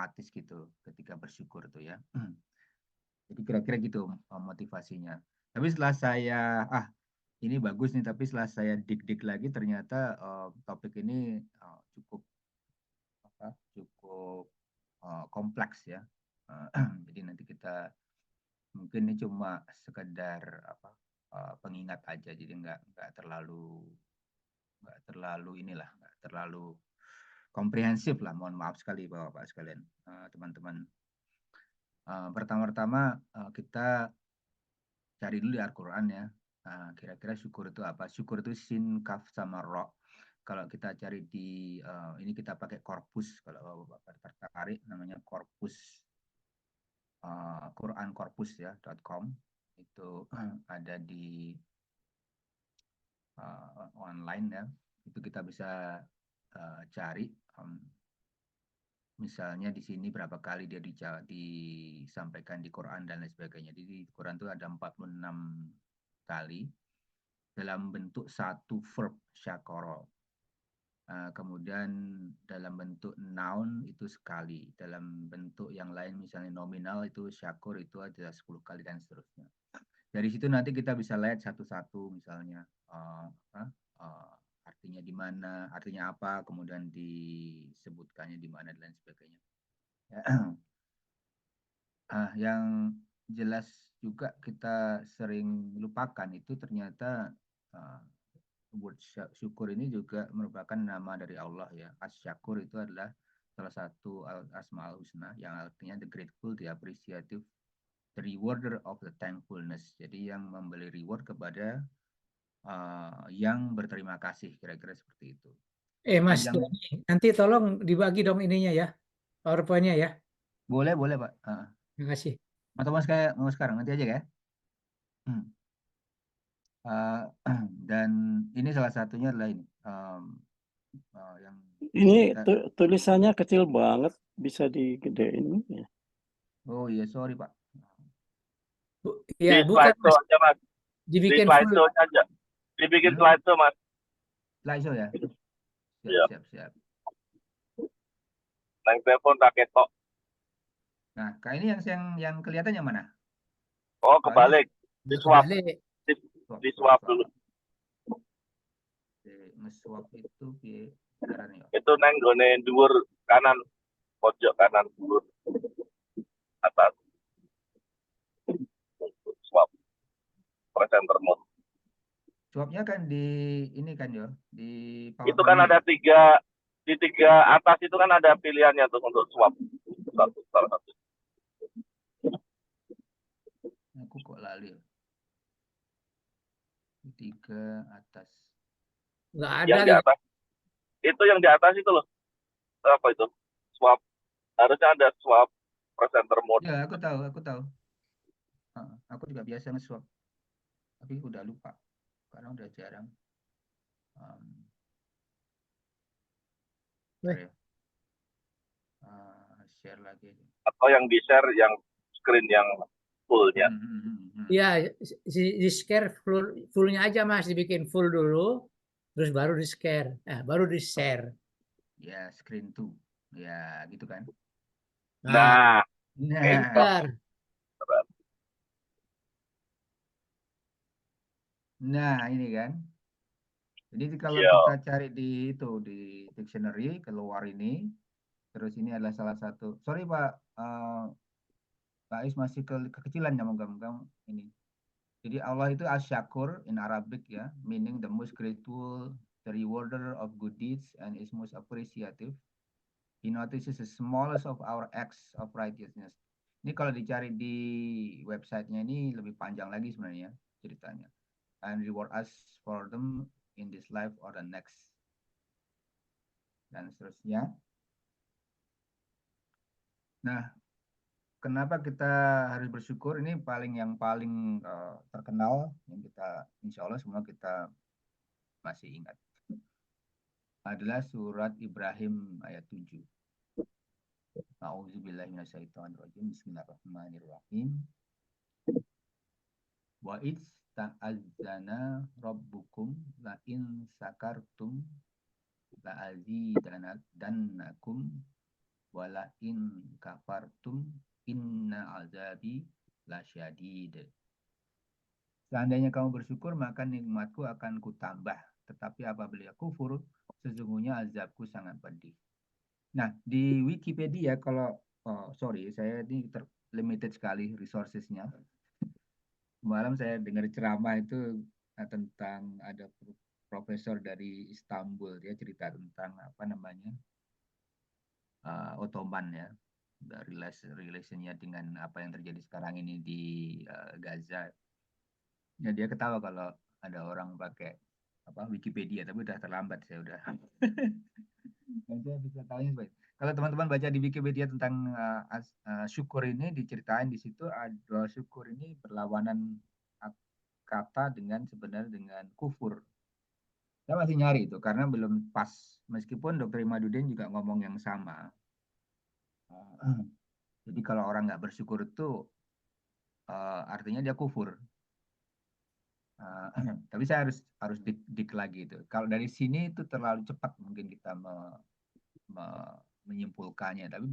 otomatis gitu ketika bersyukur tuh ya. Jadi kira-kira gitu motivasinya. Tapi setelah saya ini bagus nih, tapi setelah saya dik-dik lagi ternyata topik ini cukup cukup kompleks ya. Jadi nanti kita mungkin ini cuma sekedar pengingat aja, jadi nggak terlalu inilah, nggak terlalu komprehensif lah. Mohon maaf sekali Bapak sekalian, teman-teman. Pertama-tama kita cari dulu di Al-Quran ya. Kira-kira syukur itu apa? Syukur itu sin, kaf, sama ro. Kalau kita cari di ini kita pakai korpus. Kalau Bapak tertarik namanya korpus Quran korpus ya .com, itu ada di online ya. Itu kita bisa cari misalnya di sini berapa kali dia disampaikan di Quran dan lain sebagainya. Jadi di Quran itu ada 46 kali dalam bentuk satu verb syakoro. Kemudian dalam bentuk noun itu sekali, dalam bentuk yang lain misalnya nominal itu syakur itu ada 10 kali dan seterusnya. Dari situ nanti kita bisa lihat satu-satu misalnya artinya di mana, artinya apa, kemudian disebutkannya di mana dan lain sebagainya. Ya. Yang jelas juga kita sering lupakan itu ternyata word syukur ini juga merupakan nama dari Allah ya. As-Syakur itu adalah salah satu asmaul husna yang artinya the grateful, the appreciative, the rewarder of the thankfulness. Jadi yang memberi reward kepada yang berterima kasih, kira-kira seperti itu. Mas, yang... nanti tolong dibagi dong ininya ya, PowerPoint-nya ya. Boleh Pak. Terima kasih. Atau mau sekarang nanti aja ya. Dan ini salah satunya adalah ini. Yang ini tulisannya kecil banget, bisa digedein ya. Oh iya, sorry Pak. Ya, di bukan slideshow aja Mas. Dibikin di slideshow aja. Dibikin slideshow Mas. Slideshow ya. Siap. Nang telepon tak ketok. Nah, kayak ini yang kelihatan yang mana? Oh, kebalik. Di swap. Di swap dulu. Nge-swap itu caranya. Itu nang gone dhuwur kanan, pojok kanan dhuwur atas. Swap. Presenter mode. Swapnya kan di ini kan yo, di PowerPoint. Itu kan ada di tiga atas itu kan ada pilihannya tuh untuk swap. Salah satu. Aku kok lali. Di tiga atas. Nggak ada. Yang di atas. Itu yang di atas itu loh. Apa itu? Swap. Harusnya ada swap presenter mode. Ya, aku tahu. Aku juga biasa nge-swap. Tapi udah lupa. Karena udah jarang. Share lagi. Atau yang di-share yang screen yang full-nya. Iya, di share full-nya aja Mas, dibikin full dulu, terus baru di share, baru di share. Ya, screen 2. Ya, gitu kan. Nah. Nah, ini kan. Jadi kalau kita cari di dictionary keluar ini, terus ini adalah salah satu. Sorry Pak, Pak Is masih kekecilan ya, moga-moga ini. Jadi Allah itu Asy-Syakur in Arabic ya, meaning the most grateful, the rewarder of good deeds, and is most appreciative. He notices the smallest of our acts of righteousness. Ini kalau dicari di websitenya ini lebih panjang lagi sebenarnya ceritanya. And reward us for them in this life or the next. Dan seterusnya. Nah, kenapa kita harus bersyukur? Ini yang paling terkenal yang kita insya Allah semua kita masih ingat. Adalah surat Ibrahim ayat 7. A'udzubillahi minasyaitonirrajim. Bismillahirrahmanirrahim. Wa idz ta'azzana rabbukum la in sakartum la azidannakum wala in kafartum inna azabi lasyadid. Seandainya kamu bersyukur, maka nikmatku akan kutambah. Tetapi apabila kufur, sesungguhnya azabku sangat pedih. Nah, di Wikipedia kalau sorry, saya ini limited sekali resourcesnya. Malam saya dengar ceramah itu tentang ada profesor dari Istanbul, dia cerita tentang apa namanya Ottoman ya, relationnya dengan apa yang terjadi sekarang ini di Gaza. Ya dia ketawa kalau ada orang pakai apa Wikipedia, tapi udah terlambat saya udah. Dan saya bisa tahunya sebaik. Kalau teman-teman baca di Wikipedia tentang syukur ini diceritain di situ ada syukur ini berlawanan kata dengan sebenarnya dengan kufur. Saya masih nyari itu karena belum pas. Meskipun Dr. Imadudin juga ngomong yang sama. Jadi kalau orang nggak bersyukur itu artinya dia kufur. Tapi saya harus dik lagi itu. Kalau dari sini itu terlalu cepat mungkin kita menyimpulkannya. Tapi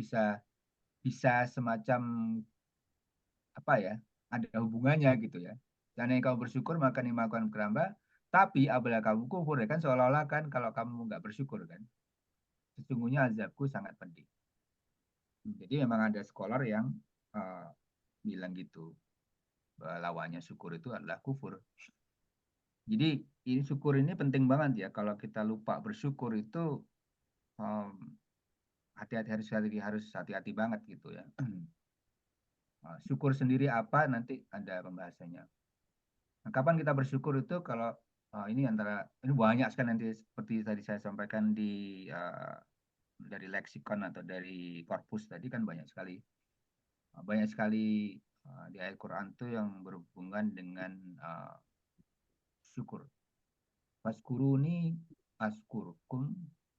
bisa semacam apa ya? Ada hubungannya gitu ya. Dan yang kamu bersyukur maka nikmatku bertambah. Tapi apabila kamu kufur ya kan seolah-olah kan kalau kamu nggak bersyukur kan. Sesungguhnya azabku sangat pedih. Jadi memang ada scholar yang bilang gitu. Lawannya syukur itu adalah kufur. Jadi ini syukur ini penting banget ya. Kalau kita lupa bersyukur itu hati-hati harus hati-hati banget gitu ya. Syukur sendiri apa nanti ada pembahasannya. Nah, kapan kita bersyukur itu kalau ini banyak sekali nanti seperti tadi saya sampaikan dari leksikon atau dari korpus tadi kan banyak sekali di ayat Quran itu yang berhubungan dengan syukur. Waskuruni askurkum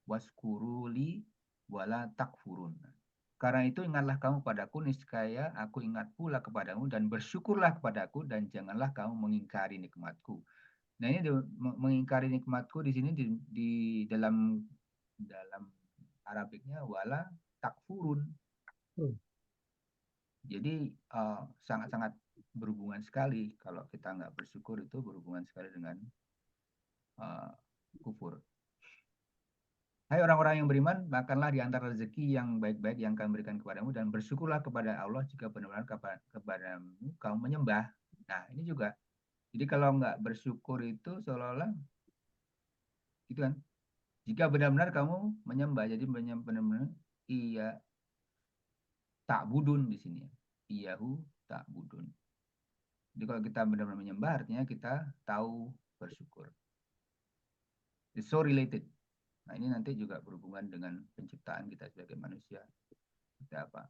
waskuruli wala takfurun. Karena itu ingatlah kamu padaku, niscaya aku ingat pula kepadamu, dan bersyukurlah kepadaku, dan janganlah kamu mengingkari nikmatku. Nah ini mengingkari nikmatku di sini di dalam Arabiknya wala takfurun. Jadi sangat-sangat berhubungan sekali kalau kita nggak bersyukur itu berhubungan sekali dengan kufur. Hai orang-orang yang beriman, makanlah di antara rezeki yang baik-baik yang kami berikan kepadamu dan bersyukurlah kepada Allah jika benar-benar kepadamu kamu menyembah. Nah ini juga. Jadi kalau nggak bersyukur itu seolah-olah gitu kan. Jika benar-benar kamu menyembah, jadi benar-benar iya tak budun di sini. Iyahu tak budun. Jadi kalau kita benar-benar menyembah artinya kita tahu bersyukur. It's so related. Nah ini nanti juga berhubungan dengan penciptaan kita sebagai manusia. Kita apa?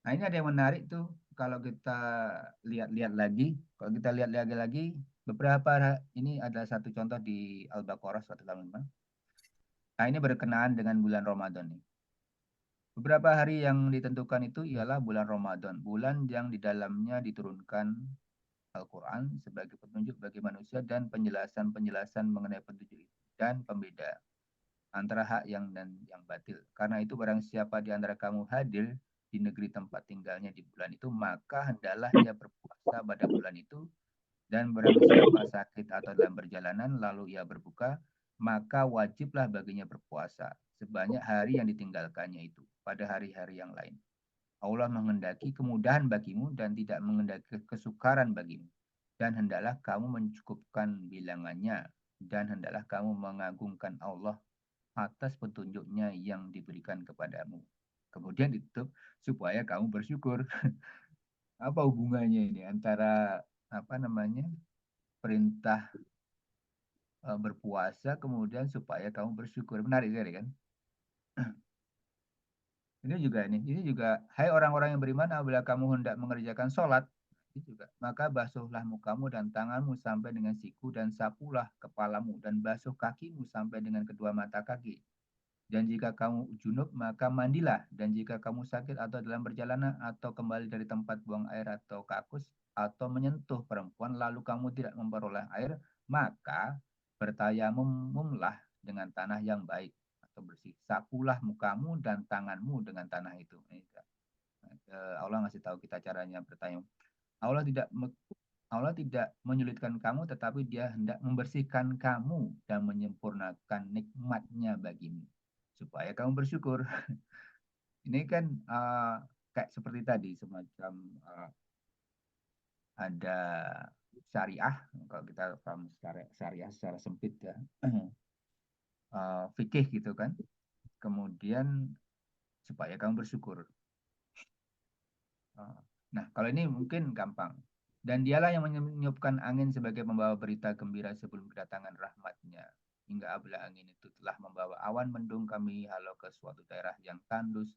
Nah ini ada yang menarik tuh kalau kita lihat-lihat lagi. Kalau kita lihat lagi ini ada satu contoh di Al-Baqarah 185. Nah ini berkenaan dengan bulan Ramadan nih. Beberapa hari yang ditentukan itu ialah bulan Ramadan, bulan yang di dalamnya diturunkan Al-Quran sebagai petunjuk bagi manusia dan penjelasan-penjelasan mengenai petunjuk itu dan pembeda antara hak yang batil. Karena itu barang siapa di antara kamu hadir di negeri tempat tinggalnya di bulan itu, maka hendaklah ia berpuasa pada bulan itu. Dan barang siapa sakit atau dalam perjalanan lalu ia berbuka, maka wajiblah baginya berpuasa sebanyak hari yang ditinggalkannya itu pada hari-hari yang lain. Allah menghendaki kemudahan bagimu dan tidak menghendaki kesukaran bagimu. Dan hendaklah kamu mencukupkan bilangannya. Dan hendaklah kamu mengagungkan Allah atas petunjuknya yang diberikan kepadamu. Kemudian ditutup supaya kamu bersyukur. Apa hubungannya ini antara perintah berpuasa kemudian supaya kamu bersyukur. Menarik sekali kan? Ini juga, hai orang-orang yang beriman, apabila kamu hendak mengerjakan sholat, ini juga, maka basuhlah mukamu dan tanganmu sampai dengan siku dan sapulah kepalamu dan basuh kakimu sampai dengan kedua mata kaki. Dan jika kamu junub, maka mandilah. Dan jika kamu sakit atau dalam perjalanan atau kembali dari tempat buang air atau kakus atau menyentuh perempuan lalu kamu tidak memperoleh air, maka bertayamumlah dengan tanah yang baik atau bersih. Sapulah mukamu dan tanganmu dengan tanah itu. Allah ngasih tahu kita caranya bertayamum. Allah tidak menyulitkan kamu, tetapi Dia hendak membersihkan kamu dan menyempurnakan nikmat-Nya bagimu supaya kamu bersyukur. Ini kan kayak seperti tadi, semacam ada syariah, kalau kita paham syariah secara sempit ya, fikih gitu kan. Kemudian supaya kamu bersyukur. Nah, kalau ini mungkin gampang. Dan dialah yang meniupkan angin sebagai pembawa berita gembira sebelum kedatangan rahmatnya. Hingga apabila angin itu telah membawa awan mendung, kami halau ke suatu daerah yang tandus.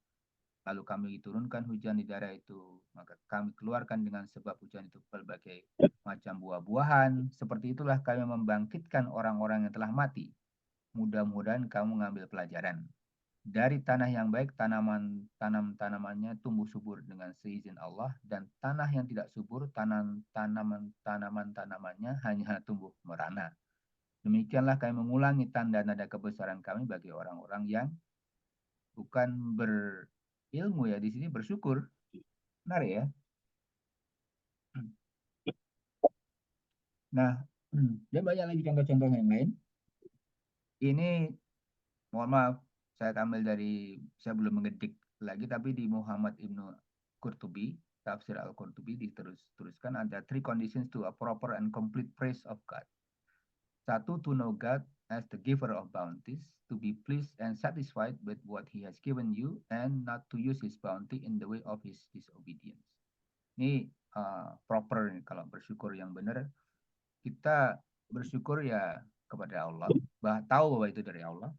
Lalu kami turunkan hujan di daerah itu. Maka kami keluarkan dengan sebab hujan itu berbagai macam buah-buahan. Seperti itulah kami membangkitkan orang-orang yang telah mati. Mudah-mudahan kamu mengambil pelajaran. Dari tanah yang baik, tanamannya tumbuh subur dengan seizin Allah, dan tanah yang tidak subur, tanamannya hanya tumbuh merana. Demikianlah kami mengulangi tanda-tanda kebesaran kami bagi orang-orang yang bukan berilmu ya, di sini bersyukur. Menarik ya. Nah, dan banyak lagi contoh-contoh yang lain. Ini mohon maaf, saya ambil dari, saya belum mengedik lagi, tapi di Muhammad Ibnu Qurtubi, Tafsir Al-Qurtubi diteruskan ada 3 conditions to a proper and complete praise of God. 1, to know God as the giver of bounties, to be pleased and satisfied with what He has given you, and not to use His bounty in the way of His disobedience. Ini proper nih, kalau bersyukur yang benar, kita bersyukur ya kepada Allah, tahu bahwa itu dari Allah.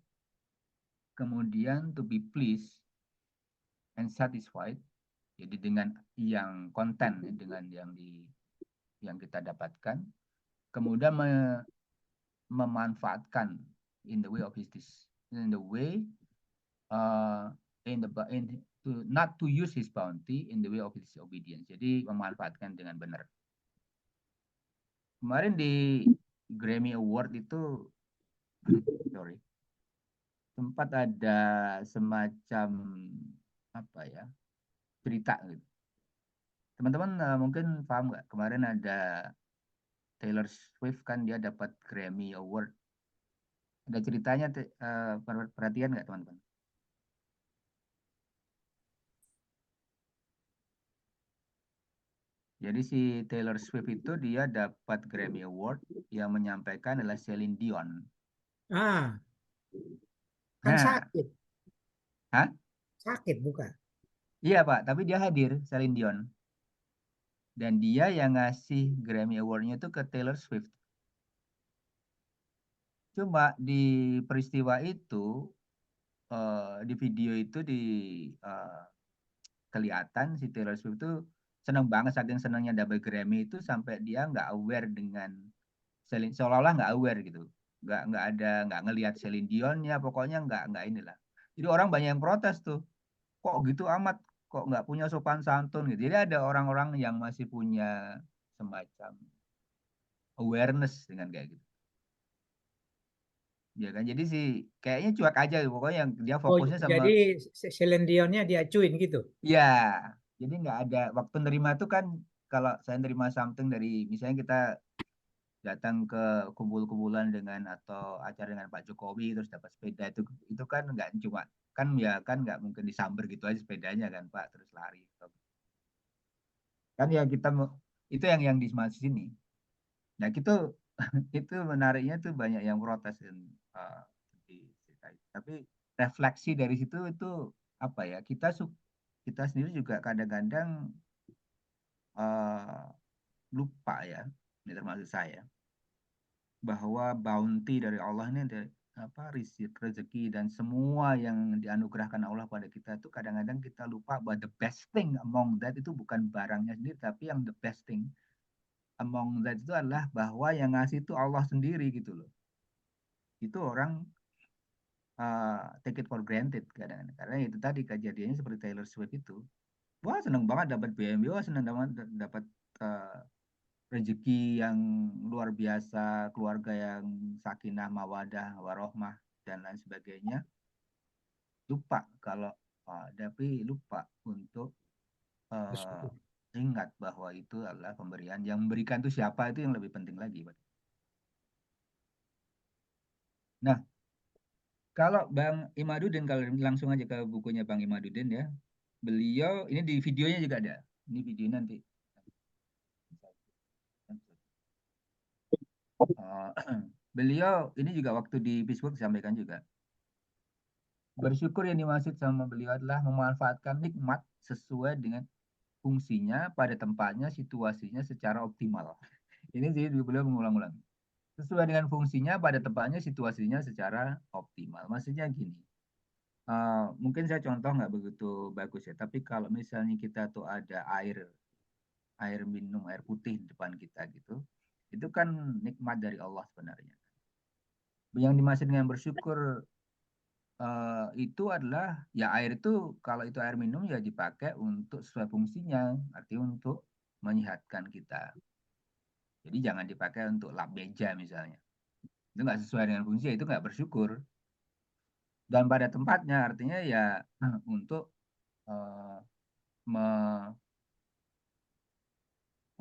Kemudian to be pleased and satisfied, jadi dengan yang konten, dengan yang kita dapatkan. Kemudian memanfaatkan in the way of not to use his bounty in the way of his obedience. Jadi memanfaatkan dengan benar. Kemarin di Grammy Award itu sempat ada semacam apa ya, cerita gitu. Teman-teman mungkin paham nggak? Kemarin ada Taylor Swift kan, dia dapat Grammy Award. Ada ceritanya, perhatian nggak teman-teman? Jadi si Taylor Swift itu dia dapat Grammy Award, yang menyampaikan adalah Celine Dion. Ah, kan Nah, sakit. hah? Sakit bukan? Iya Pak, tapi dia hadir, Celine Dion. Dan dia yang ngasih Grammy Award-nya itu ke Taylor Swift. Cuma di peristiwa itu, di video itu kelihatan si Taylor Swift itu senang banget, saking senangnya double Grammy itu sampai dia nggak aware dengan Celine, seolah-olah nggak aware gitu, nggak ngelihat Celine Dionnya, pokoknya nggak inilah. Jadi orang banyak yang protes tuh, kok gitu amat, kok nggak punya sopan santun gitu. Jadi ada orang-orang yang masih punya semacam awareness dengan kayak gitu. Ya kan, jadi sih kayaknya cuek aja, pokoknya yang dia Oh, fokusnya sama. jadi Celine Dionnya diacuin gitu. Ya, jadi nggak ada waktu nerima tuh kan, kalau saya nerima something dari, misalnya kita datang ke kumpul-kumpulan dengan atau acara dengan Pak Jokowi terus dapat sepeda, itu kan nggak cuma, kan ya kan nggak mungkin disamber gitu aja sepedanya kan Pak, terus lari kan, ya kita itu yang di sini. Nah itu itu menariknya tuh banyak yang protes dan tapi refleksi dari situ itu apa ya, kita sendiri juga kadang-kadang lupa ya, ini termasuk saya, bahwa bounty dari Allah ini ada apa, rezeki dan semua yang dianugerahkan Allah pada kita itu, kadang-kadang kita lupa bahwa the best thing among that itu bukan barangnya sendiri, tapi yang the best thing among that itu adalah bahwa yang ngasih itu Allah sendiri gitu loh. Itu orang take it for granted kadang-kadang, karena itu tadi kejadiannya seperti Taylor Swift itu, wah seneng banget dapat BMW, wah seneng banget dapat rezeki yang luar biasa, keluarga yang sakinah mawadah warohmah dan lain sebagainya. lupa kalau tapi lupa untuk Bersyukur. ingat bahwa itu adalah pemberian. Yang memberikan itu siapa, itu yang lebih penting lagi. Nah, kalau Bang Imaduddin, kalau langsung aja ke bukunya Bang Imaduddin ya, beliau ini di videonya juga ada. Ini video nanti. Beliau ini juga waktu di Facebook disampaikan juga. Bersyukur yang dimaksud sama beliau adalah memanfaatkan nikmat sesuai dengan fungsinya pada tempatnya, situasinya secara optimal. Ini jadi beliau mengulang-ulang. Sesuai dengan fungsinya pada tempatnya, situasinya secara optimal. Maksudnya gini, mungkin saya contoh nggak begitu bagus ya, tapi kalau misalnya kita tuh ada air minum, air putih di depan kita gitu, itu kan nikmat dari Allah sebenarnya. Yang dimaksud dengan bersyukur itu adalah ya air itu, kalau itu air minum ya dipakai untuk sesuai fungsinya, artinya untuk menyehatkan kita. Jadi jangan dipakai untuk lap beja misalnya. Itu nggak sesuai dengan fungsi, itu nggak bersyukur. Dan pada tempatnya artinya ya untuk eh, me,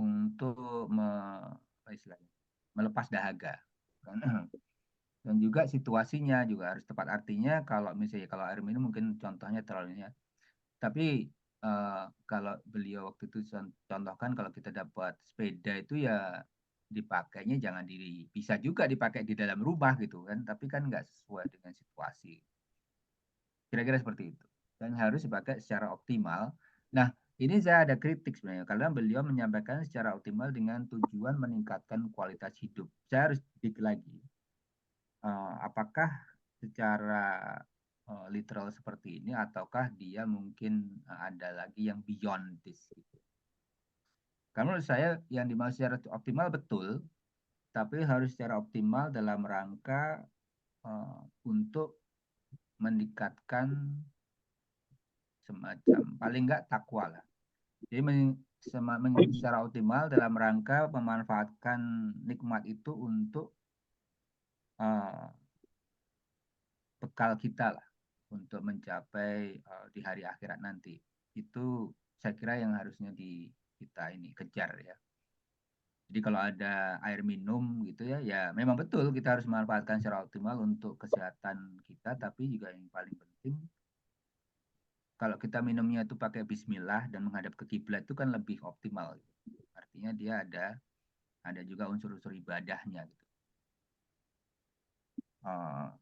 untuk me, apa istilahnya, melepas dahaga. Dan juga situasinya juga harus tepat, artinya kalau misalnya kalau air minum mungkin contohnya terlalu ya. Tapi kalau beliau waktu itu contohkan kalau kita dapat sepeda itu ya dipakainya jangan bisa juga dipakai di dalam rumah gitu kan, tapi kan nggak sesuai dengan situasi. Kira-kira seperti itu. Dan harus dipakai secara optimal. Nah, ini saya ada kritik sebenarnya karena beliau menyampaikan secara optimal dengan tujuan meningkatkan kualitas hidup. Saya harus dik lagi. Apakah secara literal seperti ini ataukah dia mungkin ada lagi yang beyond this gitu. Karena menurut saya yang dimaksud secara optimal betul, tapi harus secara optimal dalam rangka untuk meningkatkan semacam paling enggak takwa lah. Jadi secara optimal dalam rangka memanfaatkan nikmat itu untuk bekal kita lah untuk mencapai di hari akhirat nanti. Itu saya kira yang harusnya kita ini kejar ya. Jadi kalau ada air minum gitu ya, ya memang betul kita harus memanfaatkan secara optimal untuk kesehatan kita, tapi juga yang paling penting kalau kita minumnya itu pakai bismillah dan menghadap ke kiblat itu kan lebih optimal. Artinya dia ada juga unsur-unsur ibadahnya gitu.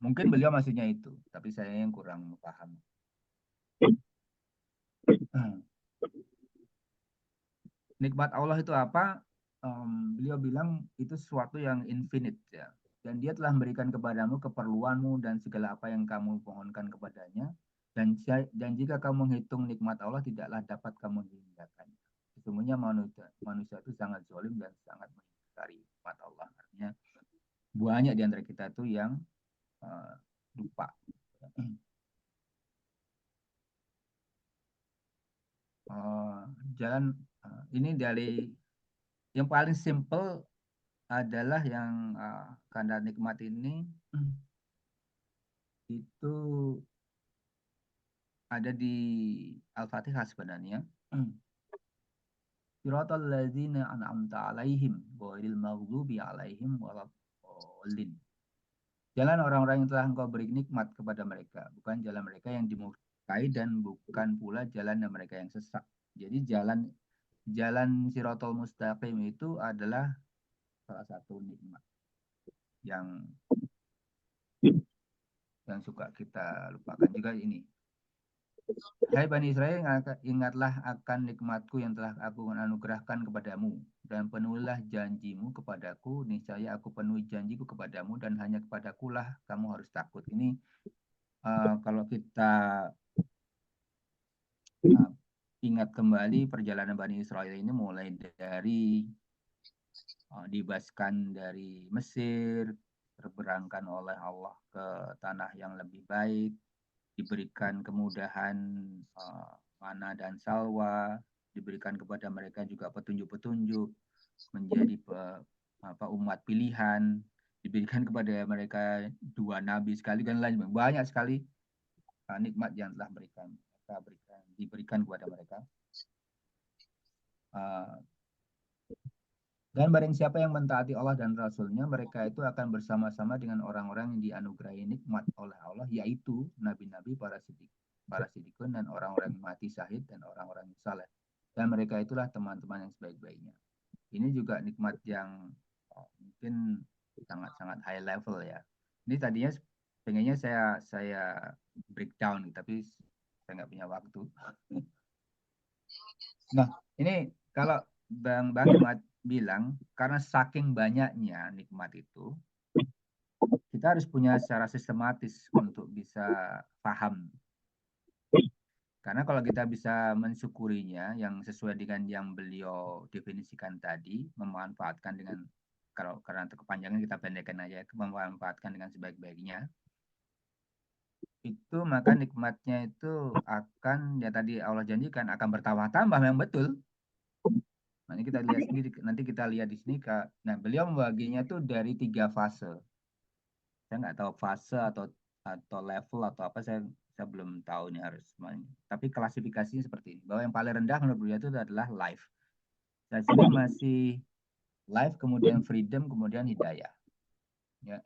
Mungkin beliau maksudnya itu, tapi saya yang kurang paham. Nikmat Allah itu apa? Beliau bilang itu sesuatu yang infinite ya. Dan dia telah memberikan kepadamu keperluanmu dan segala apa yang kamu mohonkan kepadanya. Dan jika kamu menghitung nikmat Allah, tidaklah dapat kamu hindarkan. Sesungguhnya manusia itu sangat zalim dan sangat mengingkari nikmat Allah. Artinya banyak di antara kita itu yang lupa. Jalan ini dari yang paling simple adalah yang kanda nikmat ini itu ada di Al-Fatihah sebenarnya. Siratal ladzina an'amta 'alaihim ghairil maghdubi 'alaihim waladdallin. Jalan orang-orang yang telah engkau beri nikmat kepada mereka, bukan jalan mereka yang dimurkai dan bukan pula jalan mereka yang sesat. Jadi jalan Siratal Mustaqim itu adalah salah satu nikmat yang suka kita lupakan juga ini. Hai Bani Israel, ingatlah akan nikmatku yang telah aku anugerahkan kepadamu, dan penuhilah janjimu kepadaku, niscaya aku penuhi janjiku kepadamu, dan hanya kepadakulah kamu harus takut. Ini kalau kita ingat kembali perjalanan Bani Israel ini mulai dari dibebaskan dari Mesir, terberangkan oleh Allah ke tanah yang lebih baik, diberikan kemudahan mana dan salwa, diberikan kepada mereka juga petunjuk-petunjuk, menjadi umat pilihan, diberikan kepada mereka 2 nabi sekali dan lain banyak sekali nikmat yang telah diberikan kepada mereka. Dan barang siapa yang mentaati Allah dan Rasul-Nya, mereka itu akan bersama-sama dengan orang-orang yang dianugerahi nikmat oleh Allah, yaitu nabi-nabi, para siddiqun, dan orang-orang yang mati syahid, dan orang-orang yang saleh. Dan mereka itulah teman-teman yang sebaik-baiknya. Ini juga nikmat yang mungkin sangat-sangat high level ya. Ini tadinya pengennya saya breakdown, tapi saya nggak punya waktu. Nah, ini kalau Bang Imad bilang, karena saking banyaknya nikmat itu, kita harus punya secara sistematis untuk bisa paham. Karena kalau kita bisa mensyukurinya, yang sesuai dengan yang beliau definisikan tadi, memanfaatkan dengan, kalau karena kepanjangan kita pendekkan aja, memanfaatkan dengan sebaik-baiknya, itu maka nikmatnya itu akan, ya tadi Allah janjikan, akan bertambah-tambah, memang betul. Nanti kita lihat sendiri, nanti kita lihat di sini, Kak. Nah, beliau membaginya tuh dari 3 fase. Saya nggak tahu fase atau level atau apa, saya belum tahu nih harus semuanya. Tapi klasifikasinya seperti ini, bahwa yang paling rendah menurut beliau itu adalah life. Dan sini masih life, kemudian freedom, kemudian hidayah. Ya.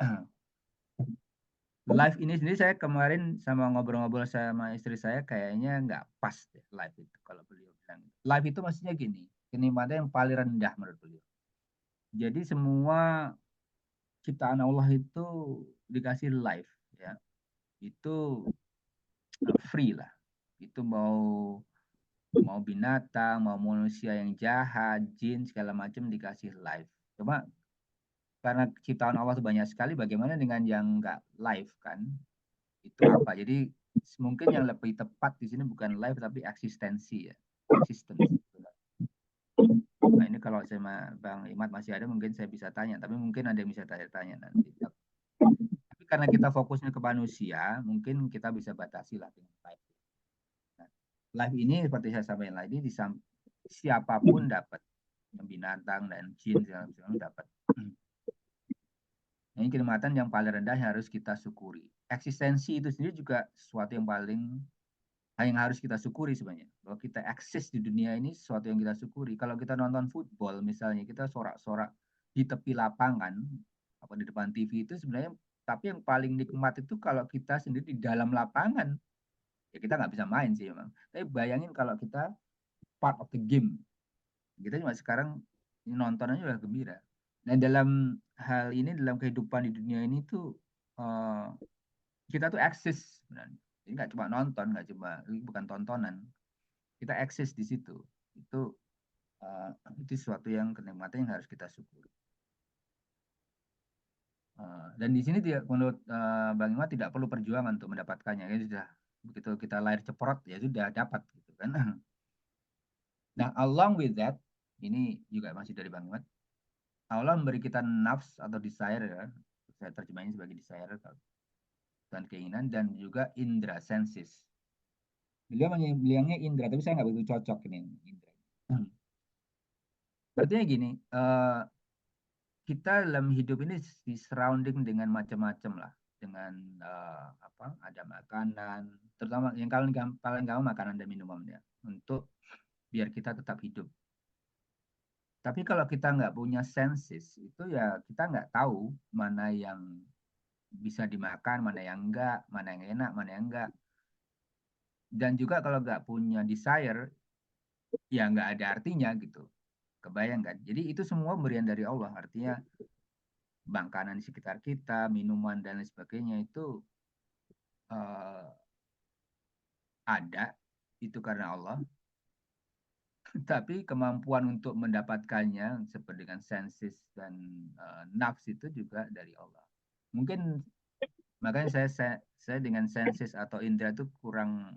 Live ini sendiri saya kemarin sama ngobrol-ngobrol sama istri saya, kayaknya nggak pas deh live itu kalau beliau bilang. Live itu maksudnya gini, kenikmatan yang paling rendah menurut beliau. Jadi semua ciptaan Allah itu dikasih live ya. Itu free lah. Itu mau binatang, mau manusia yang jahat, jin segala macam dikasih live. Cuma karena ciptaan Allah itu banyak sekali, bagaimana dengan yang nggak live kan? Itu apa? Jadi mungkin yang lebih tepat di sini bukan live tapi eksistensi ya, existence. Nah ini kalau sama Bang Imad masih ada, mungkin saya bisa tanya, tapi mungkin ada yang bisa tanya-tanya nanti. Tapi karena kita fokusnya ke manusia, mungkin kita bisa batasi lah dengan live. Nah, live ini seperti saya sampaikan lagi, siapapun dapat, binatang dan jin segala macam dapat. Ini kenikmatan yang paling rendah yang harus kita syukuri. Eksistensi itu sendiri juga sesuatu yang harus kita syukuri sebenarnya. Kalau kita eksis di dunia ini, sesuatu yang kita syukuri. Kalau kita nonton football misalnya, kita sorak-sorak di tepi lapangan, apa di depan TV itu sebenarnya, tapi yang paling nikmat itu kalau kita sendiri di dalam lapangan. Ya kita nggak bisa main sih memang. Tapi bayangin kalau kita part of the game. Kita cuma sekarang nonton aja udah gembira. Nah dalam hal ini, dalam kehidupan di dunia ini tuh, kita tuh eksis sebenarnya. Jadi nggak cuma nonton, bukan tontonan. Kita eksis di situ. Itu sesuatu yang kenikmatan yang harus kita syukuri. Dan di sini menurut Bang Imad tidak perlu perjuangan untuk mendapatkannya. Ya sudah, begitu kita lahir ceprot ya sudah dapat gitu kan. Nah, along with that, ini juga masih dari Bang Imad. Allah memberi kita nafs atau desire ya. Saya terjemahin sebagai desire dan keinginan, dan juga indra senses. Beliau bilangnya indra, tapi saya nggak begitu cocok ini indra. Artinya gini, kita dalam hidup ini di surrounding dengan macam-macam lah, dengan ada makanan, terutama yang paling gampang makanan dan minuman ya, untuk biar kita tetap hidup. Tapi kalau kita nggak punya senses, itu ya kita nggak tahu mana yang bisa dimakan, mana yang enggak, mana yang enak, mana yang enggak. Dan juga kalau nggak punya desire, ya nggak ada artinya gitu. Kebayang kan? Jadi itu semua pemberian dari Allah. Artinya makanan di sekitar kita, minuman dan lain sebagainya itu ada, itu karena Allah. Tapi kemampuan untuk mendapatkannya seperti dengan senses dan nafs itu juga dari Allah. Mungkin makanya saya dengan senses atau indera itu kurang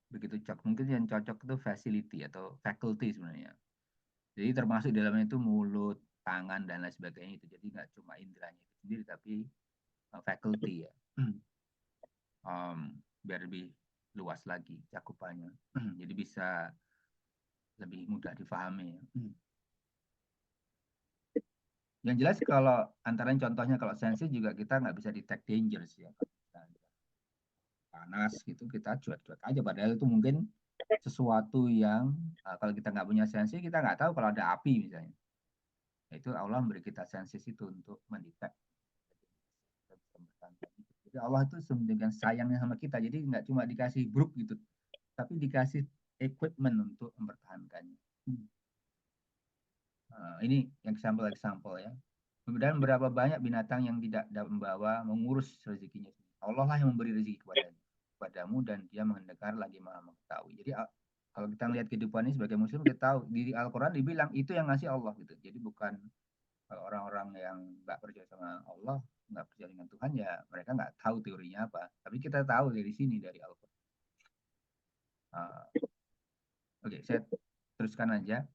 begitu cocok. Mungkin yang cocok itu facility atau faculty sebenarnya. Jadi termasuk di dalamnya itu mulut, tangan dan lain sebagainya itu. Jadi nggak cuma inderanya itu sendiri, tapi faculty ya. Biar lebih luas lagi cakupannya. Jadi bisa lebih mudah difahami. Yang jelas kalau antara contohnya kalau sensi juga kita nggak bisa detect dangers ya. panas gitu, kita cuek-cuek aja. Padahal itu mungkin sesuatu yang kalau kita nggak punya sensi, kita nggak tahu kalau ada api misalnya. Itu Allah memberi kita sensi itu untuk mendetek. Jadi Allah itu sedemikian sayangnya sama kita. Jadi nggak cuma dikasih grup gitu, tapi dikasih equipment untuk mempertahankannya. Ini example ya. Kemudian berapa banyak binatang yang tidak dapat membawa mengurus rezekinya. Allah lah yang memberi rezeki kepadamu dan dia mendengar lagi maha mengetahui. Jadi kalau kita melihat kehidupan ini sebagai muslim, kita tahu di Al-Quran dibilang itu yang ngasih Allah gitu. Jadi bukan orang-orang yang nggak percaya sama Allah, nggak percaya dengan Tuhan, ya mereka nggak tahu teorinya apa. Tapi kita tahu dari sini, dari Al-Quran. Oke, saya teruskan aja.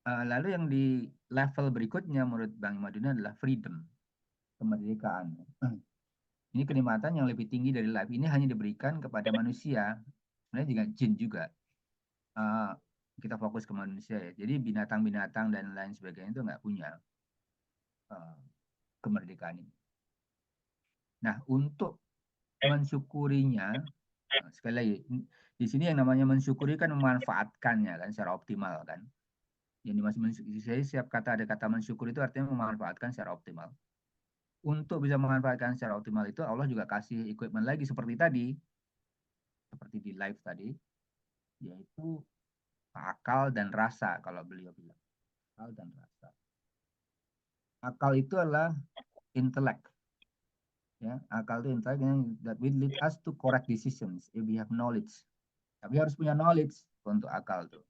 Lalu yang di level berikutnya menurut Bang Maduna adalah freedom, kemerdekaan. Ini kenikmatan yang lebih tinggi dari life. Ini hanya diberikan kepada manusia, sebenarnya juga jin juga. Kita fokus ke manusia ya. Jadi binatang-binatang dan lain sebagainya itu nggak punya kemerdekaan ini. Nah, untuk mensyukurinya, sekali lagi, di sini yang namanya mensyukuri kan memanfaatkannya kan secara optimal kan. Yang dimaksud saya setiap kata ada kata mensyukur itu artinya memanfaatkan secara optimal. Untuk bisa memanfaatkan secara optimal itu Allah juga kasih equipment lagi seperti tadi, seperti di live tadi, yaitu akal dan rasa kalau beliau bilang. Akal dan rasa. Akal itu adalah intellect. Ya, akal itu intellect that will lead us to correct decisions if we have knowledge. Tapi harus punya knowledge untuk akal tuh.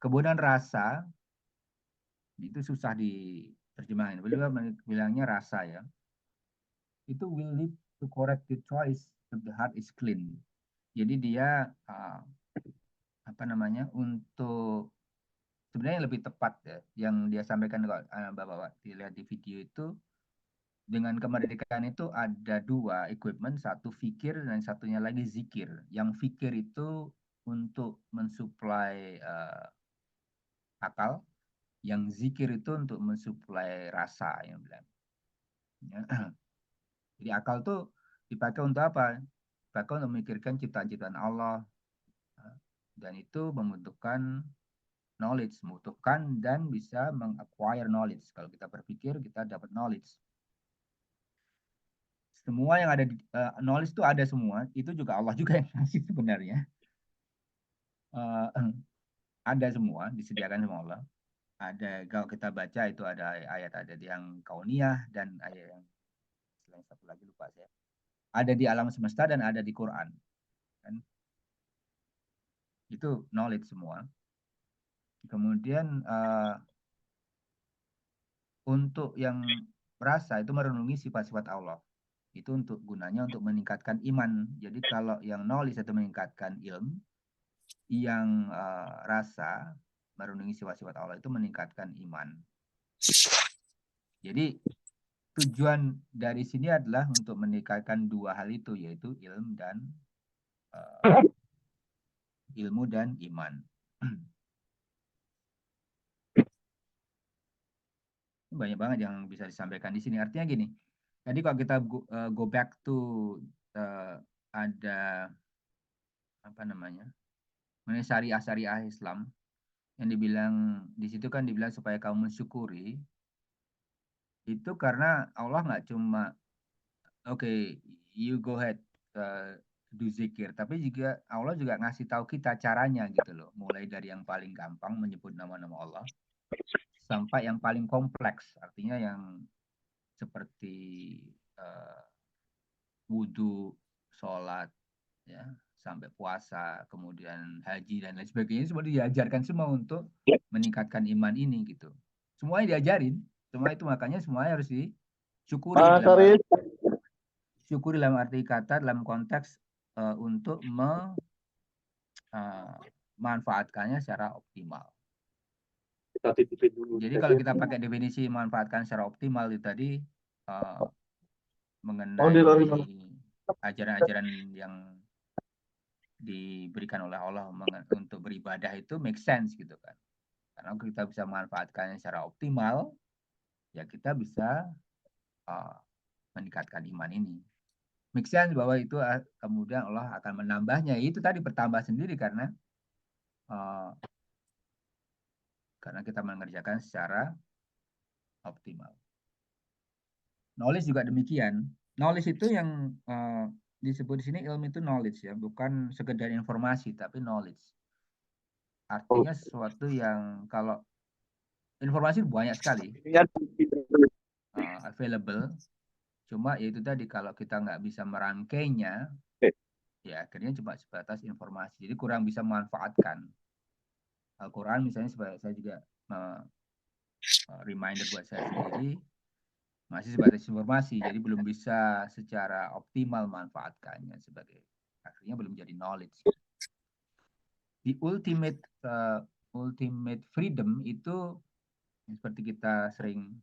Kemudian rasa itu susah diterjemahkan. Beliau bilangnya rasa ya. Itu will lead to correct the choice if the heart is clean. Jadi dia apa namanya, untuk sebenarnya lebih tepat ya yang dia sampaikan Bapak dilihat di video itu, dengan kemerdekaan itu ada dua equipment, satu fikir dan satunya lagi zikir. Yang fikir itu untuk mensuplai akal, yang zikir itu untuk mensuplai rasa yang bilang. Ya. Jadi akal tuh dipakai untuk apa? Dipakai untuk memikirkan ciptaan-ciptaan Allah, dan itu membutuhkan knowledge, membutuhkan dan bisa meng-acquire knowledge. Kalau kita berpikir, kita dapat knowledge. Semua yang ada di knowledge itu ada semua, itu juga Allah juga yang ngasih sebenarnya. Ada semua, disediakan sama Allah. Ada, kalau kita baca itu ada ayat yang kauniyah dan ayat yang selain satu lagi lupa saya. Ada di alam semesta dan ada di Quran. Kan? Itu knowledge semua. Kemudian untuk yang rasa itu merenungi sifat-sifat Allah. Itu untuk gunanya untuk meningkatkan iman. Jadi kalau yang knowledge itu meningkatkan ilmu, yang rasa merenungi sifat-sifat Allah itu meningkatkan iman. Jadi tujuan dari sini adalah untuk meningkatkan dua hal itu, yaitu ilmu dan iman. Banyak banget yang bisa disampaikan di sini. Artinya gini, tadi kalau kita go back to ada apa namanya, mengenai syariah Islam yang dibilang di situ kan dibilang supaya kamu mensyukuri, itu karena Allah nggak cuma you go ahead do zikir, tapi juga Allah juga ngasih tahu kita caranya gitu loh, mulai dari yang paling gampang menyebut nama-nama Allah sampai yang paling kompleks, artinya yang seperti wudhu, sholat, ya, sampai puasa, kemudian haji dan lain sebagainya, semua diajarkan semua untuk meningkatkan iman ini gitu. Semuanya diajarin, semua itu makanya semuanya harus disyukuri dalam arti kata, dalam konteks untuk memanfaatkannya secara optimal. Jadi kalau kita pakai definisi memanfaatkan secara optimal itu tadi mengenai ajaran-ajaran yang diberikan oleh Allah untuk beribadah itu make sense gitu kan. Karena kita bisa memanfaatkannya secara optimal, ya kita bisa meningkatkan iman ini. make sense bahwa itu kemudian Allah akan menambahnya. Itu tadi bertambah sendiri karena kita mengerjakan secara optimal. Knowledge juga demikian. Knowledge itu yang disebut di sini ilmu itu knowledge ya, bukan sekedar informasi tapi knowledge. Artinya sesuatu yang kalau informasi banyak sekali available, cuma ya itu tadi kalau kita nggak bisa merangkainya, ya akhirnya cuma sebatas informasi. Jadi kurang bisa memanfaatkan. Al-Quran misalnya saya juga reminder buat saya sendiri masih sebatas informasi, jadi belum bisa secara optimal memanfaatkannya sebagai akhirnya belum jadi knowledge. The ultimate freedom itu seperti kita sering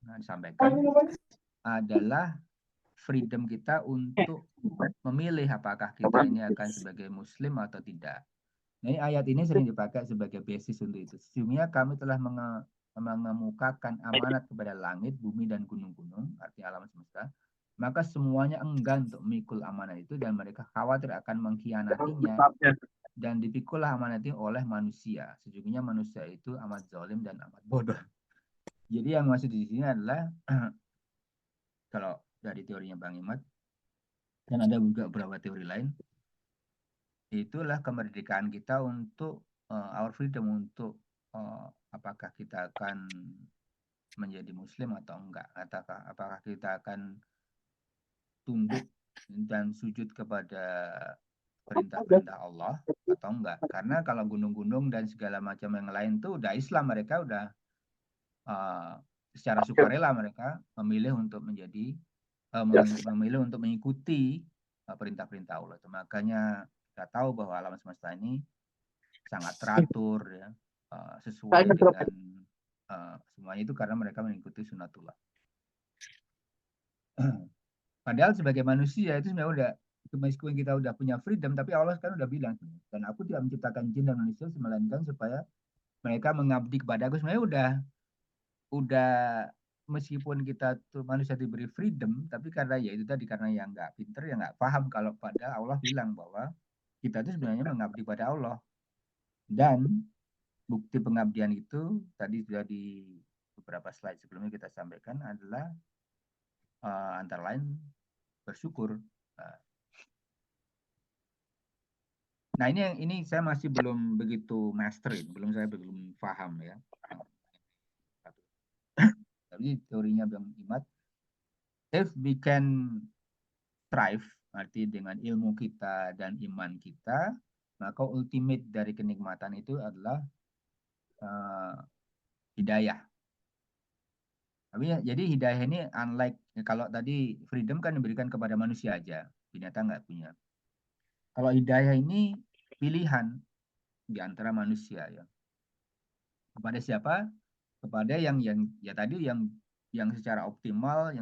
disampaikan adalah freedom kita untuk memilih apakah kita ini akan sebagai muslim atau tidak. Nah, ini ayat ini sering dipakai sebagai basis untuk itu. Sesungguhnya kami telah mengemukakan amanat kepada langit, bumi, dan gunung-gunung, artinya alam semesta. Maka semuanya enggan untuk memikul amanat itu dan mereka khawatir akan mengkhianatinya. Dan dipikullah amanat itu oleh manusia. Sesungguhnya manusia itu amat zalim dan amat bodoh. Jadi yang maksud di sini adalah kalau dari teorinya Bang Imad, dan ada juga beberapa teori lain, itulah kemerdekaan kita untuk our freedom untuk apakah kita akan menjadi muslim atau enggak, apakah kita akan tunduk dan sujud kepada perintah-perintah Allah atau enggak. Karena kalau gunung-gunung dan segala macam yang lain tuh udah Islam, mereka udah secara sukarela mereka memilih untuk menjadi memilih untuk mengikuti perintah-perintah Allah. Itu makanya kita tahu bahwa alam semesta ini sangat teratur ya, sesuai dengan semuanya itu karena mereka mengikuti sunatullah. Padahal sebagai manusia itu sebenarnya udah, meskipun kita udah punya freedom, tapi Allah kan udah bilang, dan aku tidak menciptakan jin dan manusia melainkan supaya mereka mengabdi kepada aku. Sebenarnya udah meskipun kita tuh manusia diberi freedom, tapi karena ya itu tadi karena yang nggak pinter ya nggak paham kalau pada Allah bilang bahwa kita itu sebenarnya mengabdi pada Allah. Dan bukti pengabdian itu tadi sudah di beberapa slide sebelumnya kita sampaikan adalah antara lain bersyukur. Nah ini saya masih belum begitu masterin, saya belum paham ya. Tapi teorinya Bang Imad, if we can strive, arti dengan ilmu kita dan iman kita, maka ultimate dari kenikmatan itu adalah hidayah. Tapi ya, jadi hidayah ini unlike kalau tadi freedom kan diberikan kepada manusia aja, binatang nggak punya. Kalau hidayah ini pilihan di antara manusia ya. Kepada siapa? Kepada yang ya tadi yang secara optimal,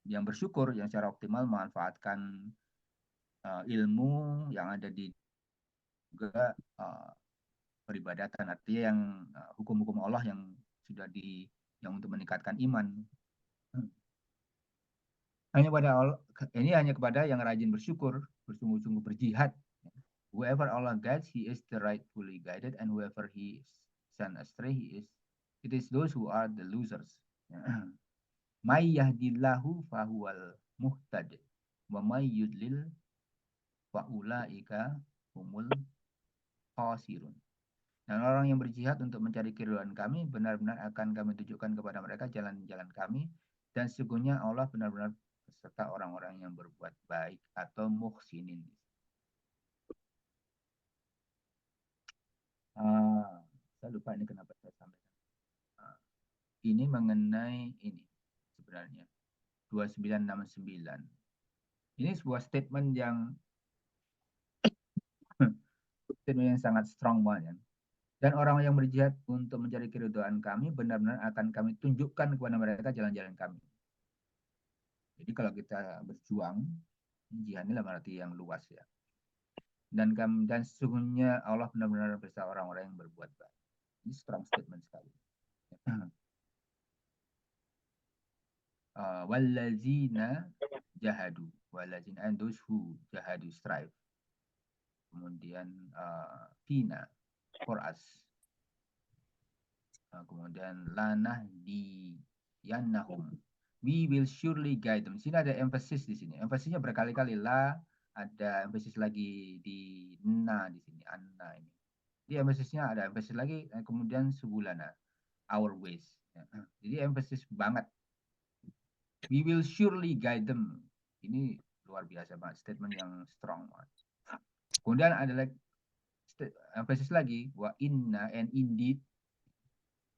yang bersyukur, yang secara optimal memanfaatkan ilmu yang ada di juga peribadatan, artinya yang hukum-hukum Allah yang sudah yang untuk meningkatkan iman. Hanya kepada yang rajin bersyukur, bersungguh-sungguh berjihad. Whoever Allah guides, he is the rightfully guided, and whoever he is sent astray, it is those who are the losers. May yahdillahu fahuwal muhtad, wa may yudlil fa ulaika humul khasirun. Dan orang yang berjihad untuk mencari keridhaan kami, benar-benar akan kami tunjukkan kepada mereka jalan-jalan kami, dan sesungguhnya Allah benar-benar beserta orang-orang yang berbuat baik atau muhsinin. Saya lupa ini kenapa saya sampaikan. Ini mengenai ini sebenarnya 2969. Ini sebuah statement yang sangat strong banget. Dan orang yang berjihad untuk mencari keridhaan kami, benar-benar akan kami tunjukkan kepada mereka jalan-jalan kami. Jadi kalau kita berjuang, jihad ini dalam arti yang luas ya. Dan sesungguhnya Allah benar-benar bersama orang-orang yang berbuat baik. Ini strong statement sekali. wallazina jahadu, wallazina, and those who jahadu, strive. Kemudian fina, for us. Kemudian lanah di yannahum, we will surely guide them. Di sini ada emphasis di sini. Emphasisnya berkali-kali. La, ada emphasis lagi di na di sini, anna ini. Jadi emphasisnya ada emphasis lagi, kemudian subulana, our ways. Jadi emphasis banget. We will surely guide them. Ini luar biasa banget, statement yang strong banget. Kemudian ada lagi emphasis lagi, wa inna, and indeed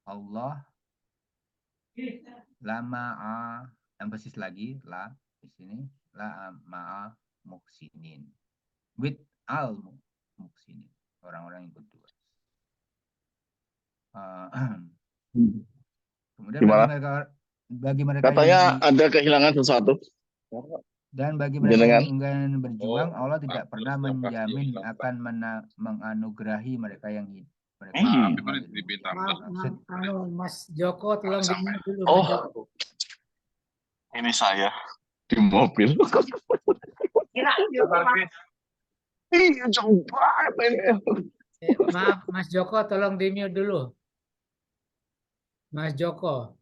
Allah la ma'a, emphasis lagi la di sini, la ma'a muhsinin, with al muhsinin, orang-orang yang bertugas. Kemudian bagi mereka Katanya yang ada kehilangan sesuatu. dan bagi mereka Jenengan. yang enggan berjuang, Allah tidak pernah menjamin akan menganugerahi mereka yang mereka yang beriman ilmu. Mas Joko, tolong di-mute dulu. Oh. Mas Joko. Ini saya di mobil. Iya, jauh banget ini. Maaf, Mas Joko, tolong di-mute dulu. Mas Joko.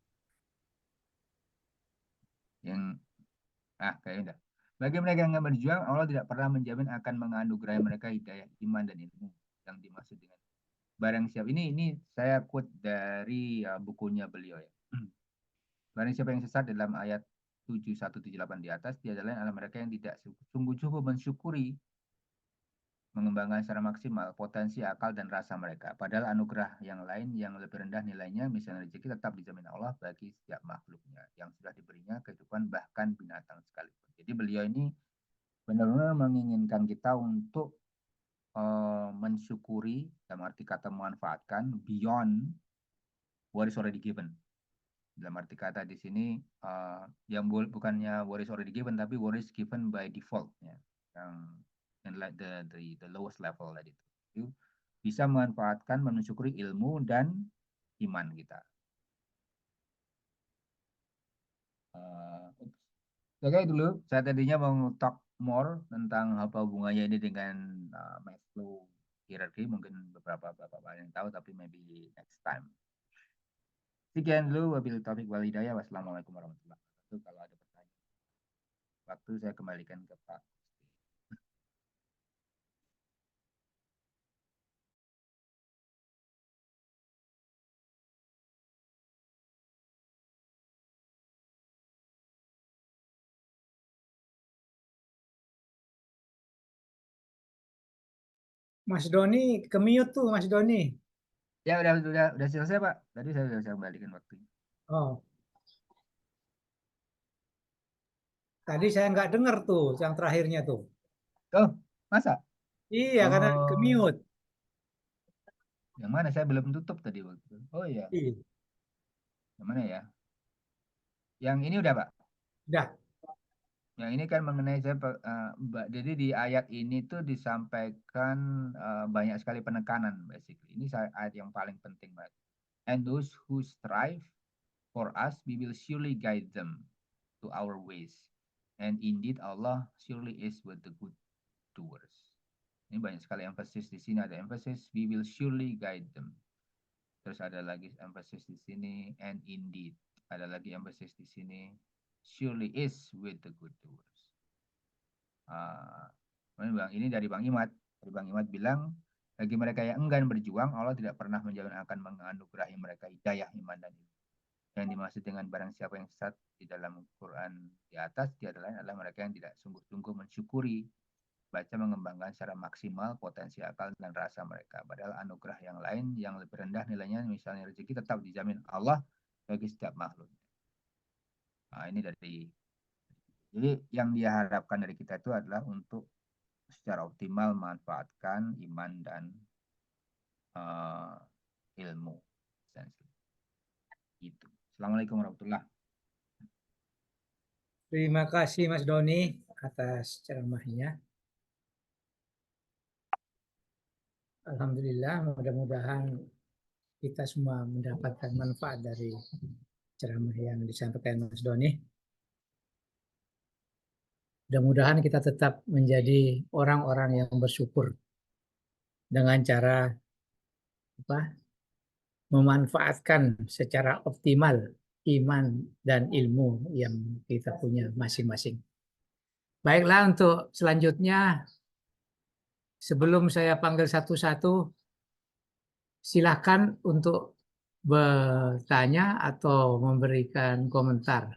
Yang kayaknya udah. Bagi mereka yang enggan berjuang, Allah tidak pernah menjamin akan menganugerahi mereka hidayah iman dan ilmu yang dimaksud dengan barang siapa. Ini saya quote dari bukunya beliau ya. Barang siapa yang sesat dalam ayat 7178 di atas, tiada lain adalah mereka yang tidak sungguh-sungguh mensyukuri, mengembangkan secara maksimal potensi akal dan rasa mereka. Padahal anugerah yang lain yang lebih rendah nilainya, misalnya rezeki, tetap dijamin Allah bagi setiap makhluknya yang sudah diberinya kehidupan, bahkan binatang sekalipun. Jadi beliau ini benar-benar menginginkan kita untuk mensyukuri, dalam arti kata memanfaatkan beyond what is already given. Dalam arti kata di sini yang bukannya what is already given, tapi what is given by default ya. Yang like the lowest level tadi itu bisa memanfaatkan, mensyukuri ilmu dan iman kita. Oke dulu, saya tadinya mau talk more tentang apa hubungannya ini dengan Maslow hierarchy, mungkin beberapa bapak yang tahu, tapi maybe next time. Sekian dulu, wabillahi taufiq wal hidayah. Wassalamualaikum warahmatullahi wabarakatuh. Kalau ada pertanyaan, waktu saya kembalikan ke Pak. Mas Doni, ke-mute tuh Mas Doni. Ya udah selesai Pak. Tadi saya sudah kembalikan waktunya. Oh. Tadi saya nggak dengar tuh yang terakhirnya tuh. Oh, masa? Iya, karena ke-mute. Yang mana? Saya belum tutup tadi waktu itu. Oh iya. Iya. Yang mana ya? Yang ini udah Pak? Udah. Yang ini kan mengenai jadi di ayat ini tuh disampaikan banyak sekali penekanan basically. Ini ayat yang paling penting banget. And those who strive for us, we will surely guide them to our ways. And indeed Allah surely is with the good doers. Ini banyak sekali emphasis di sini. Ada emphasis we will surely guide them. Terus ada lagi emphasis di sini and indeed. Ada lagi emphasis di sini surely is with the good doers. Ini dari Bang Imad. Dari Bang Imad bilang, bagi mereka yang enggan berjuang, Allah tidak pernah menjamin akan menganugerahi mereka hidayah iman dan ilmu. Yang dimaksud dengan barang siapa yang sesat di dalam Quran di atas, tiada lain adalah mereka yang tidak sungguh-sungguh mensyukuri, baca mengembangkan secara maksimal potensi akal dan rasa mereka. Padahal anugerah yang lain yang lebih rendah nilainya, misalnya rezeki, tetap dijamin Allah bagi setiap makhluk. Nah, ini jadi yang diharapkan dari kita itu adalah untuk secara optimal memanfaatkan iman dan ilmu. Gitu. Assalamualaikum warahmatullahi wabarakatuh. Terima kasih Mas Doni atas ceramahnya. Alhamdulillah, mudah-mudahan kita semua mendapatkan manfaat dari ceramah yang disampaikan Mas Doni. Mudah-mudahan kita tetap menjadi orang-orang yang bersyukur dengan cara apa, memanfaatkan secara optimal iman dan ilmu yang kita punya masing-masing. Baiklah, untuk selanjutnya, sebelum saya panggil satu-satu, silakan untuk bertanya atau memberikan komentar.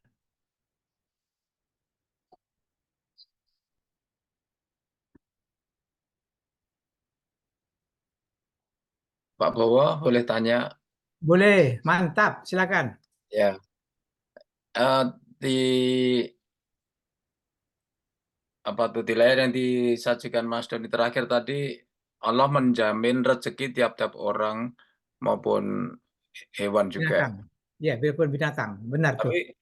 Pak Bowo boleh tanya Boleh, mantap, silakan. ya. Di apa tuh di layar yang disajikan Mas Doni terakhir tadi, Allah menjamin rezeki tiap-tiap orang maupun hewan juga. Binatang. Ya, biarpun binatang. Benar tuh. Tapi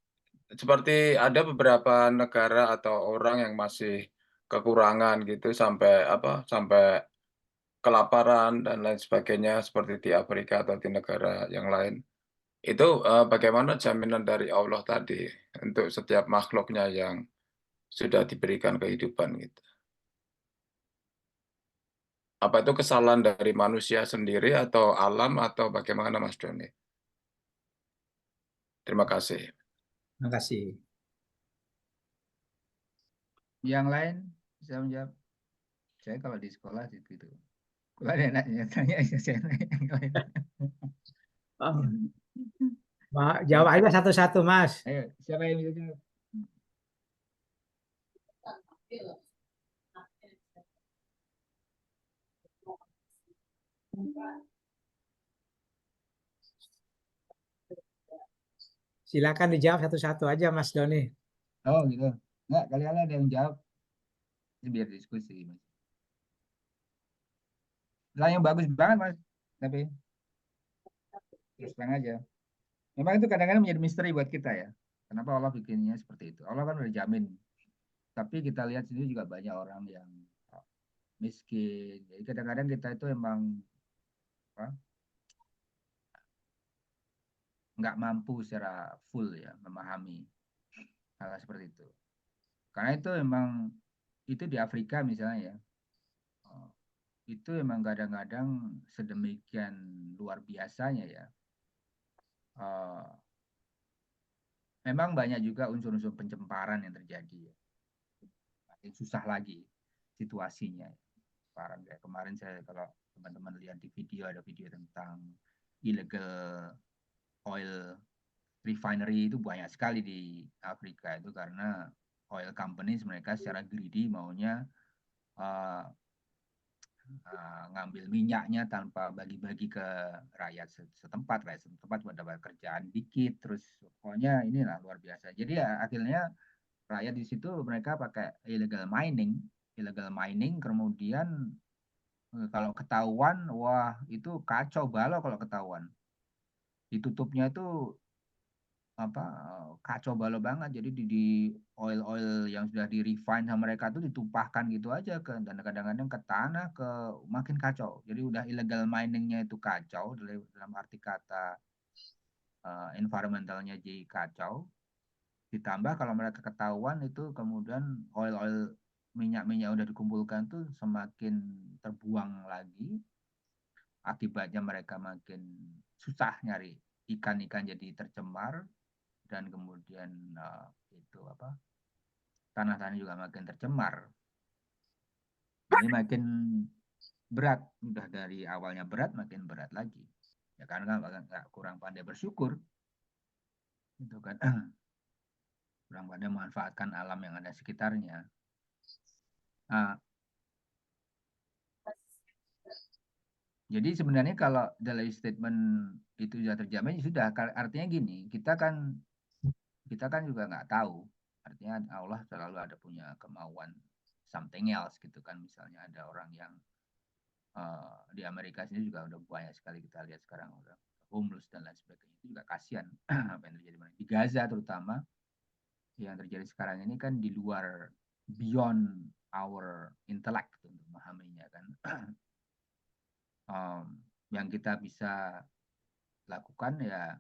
seperti ada beberapa negara atau orang yang masih kekurangan gitu sampai kelaparan dan lain sebagainya seperti di Afrika atau di negara yang lain. Itu bagaimana jaminan dari Allah tadi untuk setiap makhluknya yang sudah diberikan kehidupan gitu. Apa itu kesalahan dari manusia sendiri atau alam atau bagaimana Mas Doni? Terima kasih. Terima kasih. Yang lain bisa menjawab. Saya kalau di sekolah gitu. Kalau ada enaknya tanya saya yang lain. Jawab aja satu-satu, Mas. Ayo, siapa yang bisa jawab? Silakan dijawab satu-satu aja, Mas Doni. Oh gitu. Enggak, kali-kali ada yang jawab. Ini biar diskusi, Mas. Yang bagus banget, Mas. Tapi terus terang aja. Memang itu kadang-kadang menjadi misteri buat kita ya. Kenapa Allah bikinnya seperti itu? Allah kan udah jamin. Tapi kita lihat sini juga banyak orang yang miskin. Jadi kadang-kadang kita itu emang apa, nggak mampu secara full ya memahami hal seperti itu. Karena itu emang itu di Afrika misalnya ya. Itu emang kadang-kadang sedemikian luar biasanya ya. Memang banyak juga unsur-unsur pencemparan yang terjadi. Makin susah lagi situasinya. Sekarang kayak kemarin saya kalau teman-teman lihat di video ada video tentang illegal oil refinery itu banyak sekali di Afrika itu karena oil companies mereka secara greedy maunya uh, ngambil minyaknya tanpa bagi-bagi ke rakyat setempat mendapat kerjaan dikit terus pokoknya inilah luar biasa jadi ya akhirnya rakyat di situ mereka pakai illegal mining kemudian kalau ketahuan wah itu kacau balau kalau ketahuan ditutupnya itu apa kacau balau banget jadi di oil yang sudah di refine sama mereka tuh ditumpahkan gitu aja ke dan kadang-kadang ke tanah ke makin kacau jadi udah illegal miningnya itu kacau dalam arti kata environmentalnya jadi kacau ditambah kalau mereka ketahuan itu kemudian oil minyak-minyak udah dikumpulkan tuh semakin terbuang lagi akibatnya mereka makin susah nyari ikan-ikan jadi tercemar dan kemudian itu apa tanah-tanah juga makin tercemar jadi makin berat udah dari awalnya berat makin berat lagi ya karena nggak kurang pandai bersyukur itu kan kurang pandai memanfaatkan alam yang ada sekitarnya jadi sebenarnya kalau dalam statement itu sudah terjamin sudah artinya gini kita kan juga nggak tahu artinya Allah selalu ada punya kemauan something else gitu kan misalnya ada orang yang di Amerika sini juga udah banyak sekali kita lihat sekarang udah homeless dan lain sebagainya itu juga kasihan apa yang terjadi di Gaza terutama yang terjadi sekarang ini kan di luar beyond our intellect untuk memahaminya kan yang kita bisa lakukan ya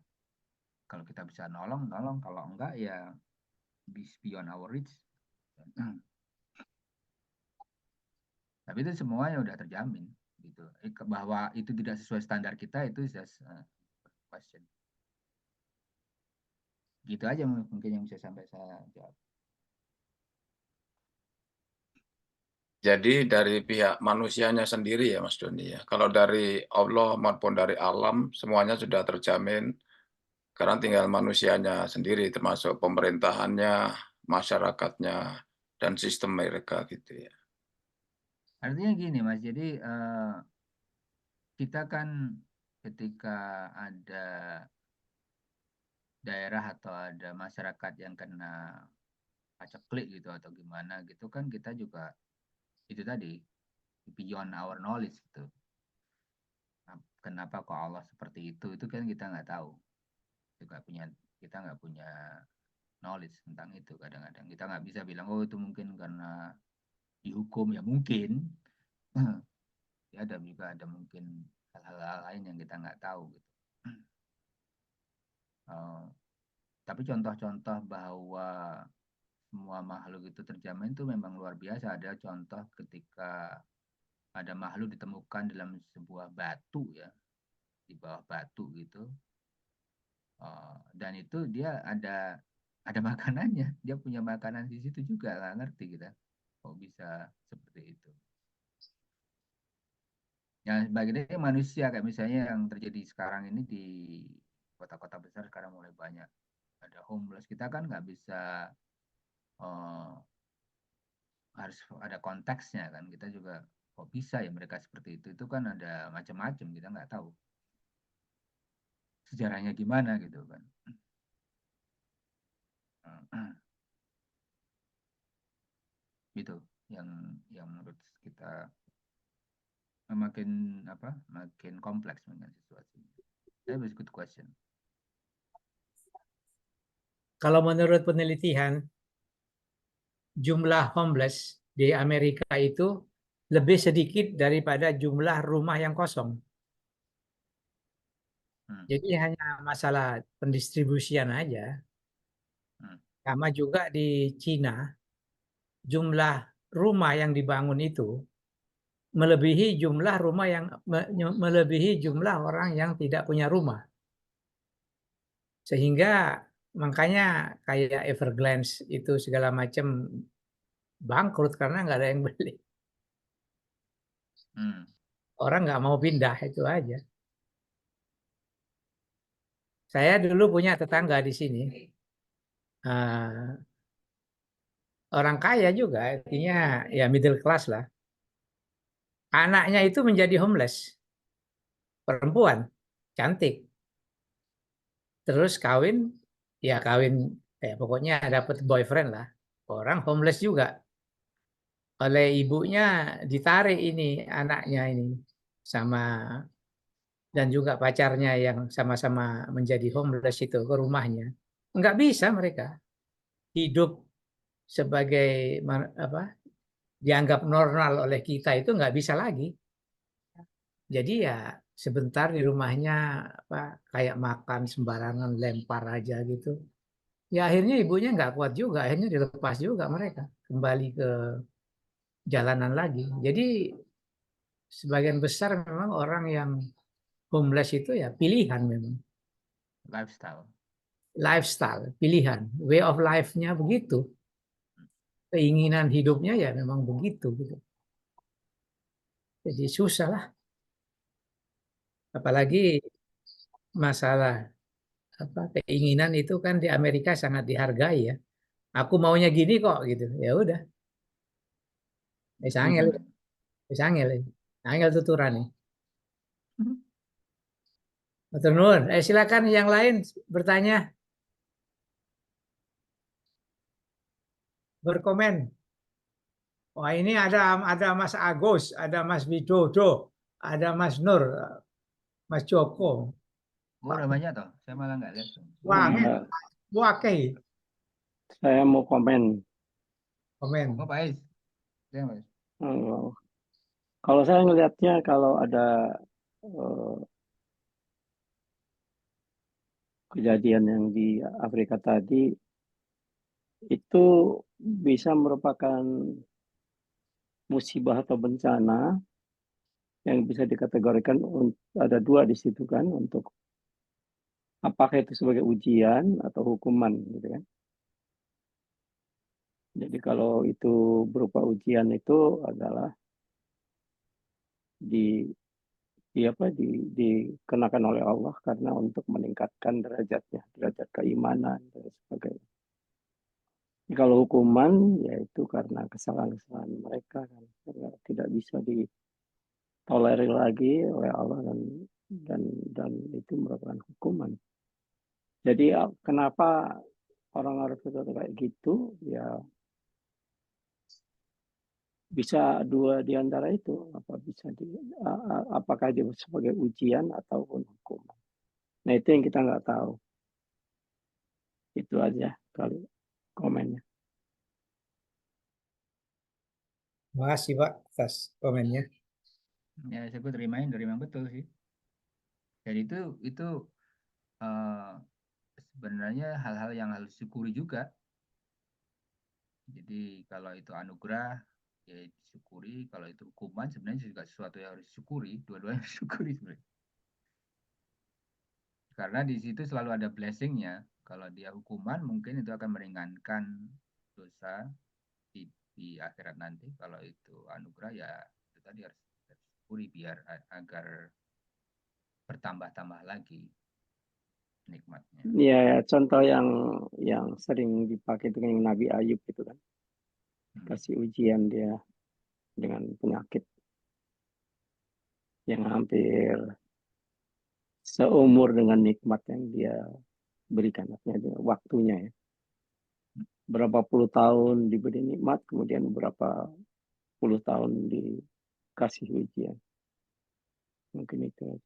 kalau kita bisa nolong kalau enggak ya beyond our reach Tapi itu semuanya udah terjamin gitu. Bahwa itu tidak sesuai standar kita itu just question. Gitu aja mungkin yang bisa sampai saya jawab. Jadi dari pihak manusianya sendiri ya Mas Doni ya. Kalau dari Allah maupun dari alam semuanya sudah terjamin. Sekarang tinggal manusianya sendiri termasuk pemerintahannya, masyarakatnya, dan sistem mereka gitu ya. Artinya gini Mas, jadi kita kan ketika ada daerah atau ada masyarakat yang kena paceklik gitu atau gimana gitu kan kita juga itu tadi beyond our knowledge gitu. Kenapa kok Allah seperti itu kan kita nggak tahu. Kita nggak punya knowledge tentang itu. Kadang-kadang kita nggak bisa bilang oh itu mungkin karena dihukum ya mungkin. Ya ada juga ada mungkin hal-hal lain yang kita nggak tahu gitu. Tapi contoh-contoh bahwa semua makhluk itu terjamin itu memang luar biasa. Ada contoh ketika ada makhluk ditemukan dalam sebuah batu ya, di bawah batu gitu. Dan itu dia ada makanannya, dia punya makanan di situ juga, nggak ngerti kita kok bisa seperti itu. Ya sebagai manusia kayak misalnya yang terjadi sekarang ini di kota-kota besar sekarang mulai banyak ada homeless, kita kan nggak bisa harus ada konteksnya kan, kita juga kok bisa ya mereka seperti itu kan ada macam-macam, kita nggak tahu sejarahnya gimana gitu kan. Itu yang menurut kita makin kompleks dengan situasinya. That was a good question. Kalau menurut penelitian, jumlah homeless di Amerika itu lebih sedikit daripada jumlah rumah yang kosong. Jadi hanya masalah pendistribusian aja. Sama juga di Cina, jumlah rumah yang dibangun itu melebihi jumlah orang yang tidak punya rumah. Sehingga makanya kayak Everglades itu segala macam bangkrut karena nggak ada yang beli. Orang nggak mau pindah, itu aja. Saya dulu punya tetangga di sini. Orang kaya juga, artinya ya middle class lah. Anaknya itu menjadi homeless. Perempuan, cantik. Terus kawin, pokoknya dapat boyfriend lah. Orang homeless juga. Oleh ibunya ditarik ini anaknya ini sama dan juga pacarnya yang sama-sama menjadi homeless itu ke rumahnya. Enggak bisa mereka hidup sebagai dianggap normal oleh kita itu nggak bisa lagi. Jadi ya sebentar di rumahnya kayak makan sembarangan lempar aja gitu. Ya akhirnya ibunya nggak kuat juga, akhirnya dilepas juga mereka kembali ke jalanan lagi. Jadi sebagian besar memang orang yang homeless itu ya pilihan memang. Lifestyle, pilihan, way of life-nya begitu. Keinginan hidupnya ya memang begitu gitu. Jadi susah lah. Apalagi masalah keinginan itu kan di Amerika sangat dihargai ya. Aku maunya gini kok gitu. Ya udah. Wis angel tuturan nih. Matur nuwun. Silakan yang lain bertanya. Berkomen. Wah, ini ada Mas Agus, ada Mas Widodo, ada Mas Nur, Mas Joko. Udah banyak toh, saya malah nggak lihat. Wah, Saya mau komen. Oh, Pak Is. Kalau saya ngelihatnya kalau ada kejadian yang di Afrika tadi itu bisa merupakan musibah atau bencana yang bisa dikategorikan ada dua di situ kan, untuk apakah itu sebagai ujian atau hukuman gitu kan. Jadi kalau itu berupa ujian itu adalah dikenakan oleh Allah karena untuk meningkatkan derajatnya, derajat keimanan dan sebagainya. Kalau hukuman yaitu karena kesalahan-kesalahan mereka kan, tidak bisa ditolerir lagi oleh Allah, dan itu merupakan hukuman. Jadi kenapa orang harus kayak gitu? Ya bisa dua di antara itu, apakah dia sebagai ujian ataupun hukuman. Nah itu yang kita nggak tahu. Itu aja kali komennya. Terima kasih Pak atas komennya. Ya, saya good reminder, memang betul sih. Jadi itu sebenarnya hal-hal yang harus disyukuri juga. Jadi kalau itu anugerah ya disyukuri, kalau itu hukuman sebenarnya juga sesuatu yang harus disyukuri, dua-duanya disyukuri sebenarnya. Karena di situ selalu ada blessingnya. Kalau dia hukuman mungkin itu akan meringankan dosa di akhirat nanti. Kalau itu anugerah ya itu tadi harus disyukuri biar agar bertambah-tambah lagi nikmatnya. Ya contoh yang sering dipakai dengan Nabi Ayub itu kan, kasih ujian dia dengan penyakit yang hampir seumur dengan nikmat yang dia berikan, artinya waktunya ya. Berapa puluh tahun diberi nikmat, kemudian berapa puluh tahun dikasih ujian. Mungkin itu.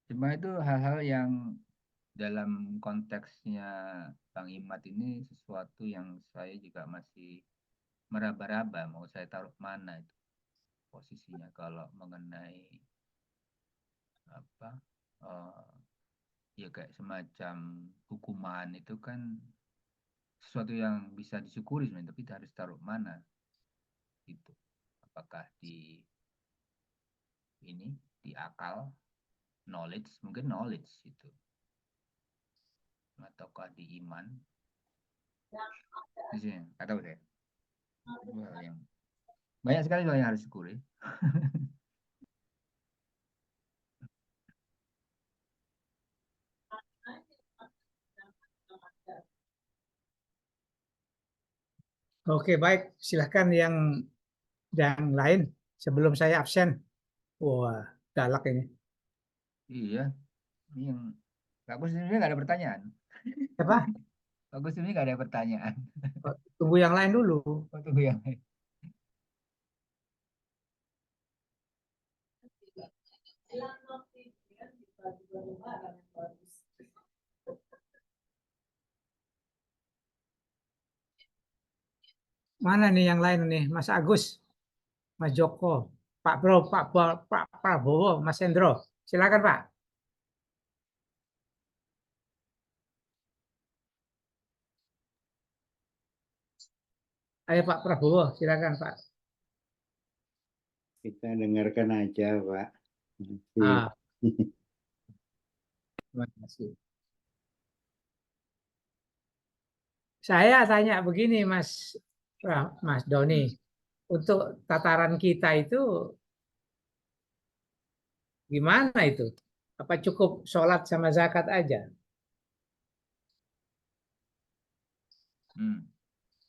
Cuma itu hal-hal yang dalam konteksnya Bang Imad ini sesuatu yang saya juga masih meraba-raba mau saya taruh mana itu posisinya kalau mengenai apa ya kayak semacam hukuman itu kan sesuatu yang bisa disyukuri sebenarnya, tapi harus taruh mana itu, apakah di ini di akal knowledge, mungkin knowledge itu, ataukah di iman di sini nggak tahu saya. Itu hal yang banyak sekali loh yang harus disyukuri. Oke, baik. Silahkan yang lain sebelum saya absen. Wah, galak ini. Iya, ini yang bagus ini nggak ada pertanyaan. Apa? Bagus ini nggak ada pertanyaan. Tunggu yang lain dulu. Oh, tunggu yang lain. Mana nih yang lain nih? Mas Agus, Mas Joko, Pak Prabowo, Mas Hendro. Silakan Pak. Ayo Pak Prabowo, silakan Pak. Kita dengarkan aja, Pak. Ah, terima kasih. Saya tanya begini Mas Doni, untuk tataran kita itu gimana itu? Apa cukup sholat sama zakat aja?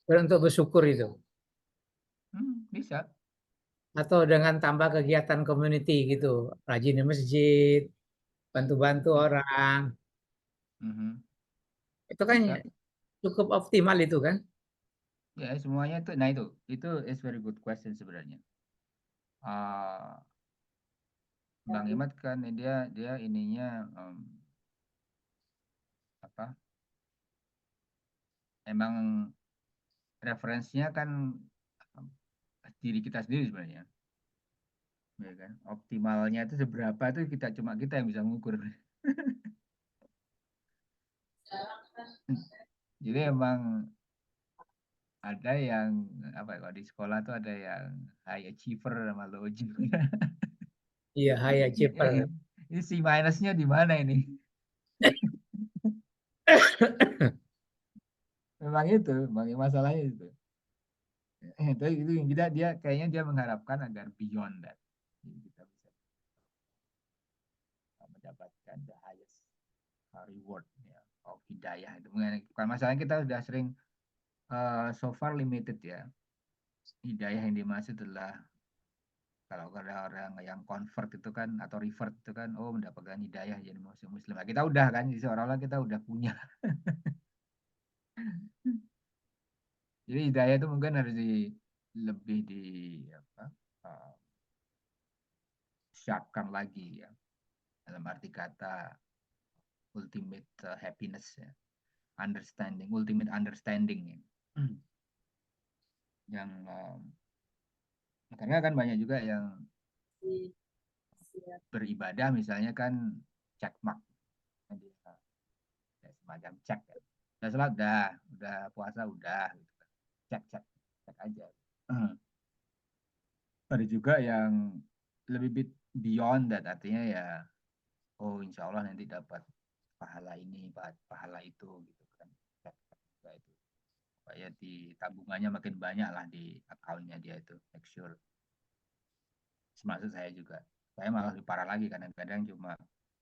Untuk bersyukur itu? Bisa. Atau dengan tambah kegiatan community gitu, rajin di masjid, bantu-bantu orang, itu kan Bisa. cukup optimal itu kan? Ya semuanya itu, nah itu is very good question sebenarnya. Bang Imad kan dia ininya apa? Emang referensinya kan diri kita sendiri sebenarnya. Ya kan? Optimalnya itu seberapa itu kita yang bisa mengukur. Jadi emang Ada yang apa ya, kalau di sekolah tuh ada yang high achiever sama low achiever. Iya, high achiever. Ini C minusnya di mana ini? Memang itu, memang masalahnya itu. Itu yang dia kayaknya dia mengharapkan agar beyond that. Jadi kita bisa mendapatkan the highest reward ya, of hidayah itu. Bukan masalahnya kita sudah sering so far limited ya. Hidayah yang dimaksud adalah kalau ada orang yang convert itu kan atau revert itu kan, oh mendapatkan hidayah jadi muslim. Nah, kita udah kan, jadi seolah-olah kita udah punya. Jadi hidayah itu mungkin harus lebih di apa, siapkan lagi ya, dalam arti kata ultimate happiness ya, understanding, ultimate understanding ya. Yang karena kan banyak juga yang beribadah misalnya kan check mark, ya, semacam cek ya. Udah sholat udah puasa udah gitu kan. Cek aja. Ada juga yang lebih bit beyond that, artinya ya oh insya Allah nanti dapat pahala ini, pahala itu gitu kan. Cek juga itu. Supaya di tabungannya makin banyak lah di akunnya dia itu, make sure. Termasuk saya juga. Saya malah lebih parah lagi, kadang-kadang cuma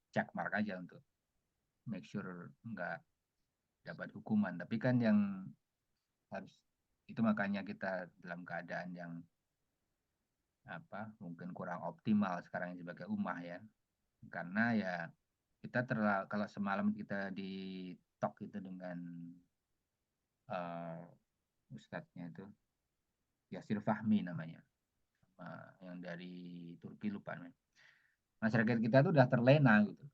check mark aja untuk make sure nggak dapat hukuman. Tapi kan yang harus itu, makanya kita dalam keadaan yang apa mungkin kurang optimal sekarang sebagai ummah ya, karena ya kita kalau semalam kita di talk itu dengan ustadznya itu Yasir Fahmi namanya, yang dari Turki, lupa namanya. Masyarakat kita tuh udah terlena gitu,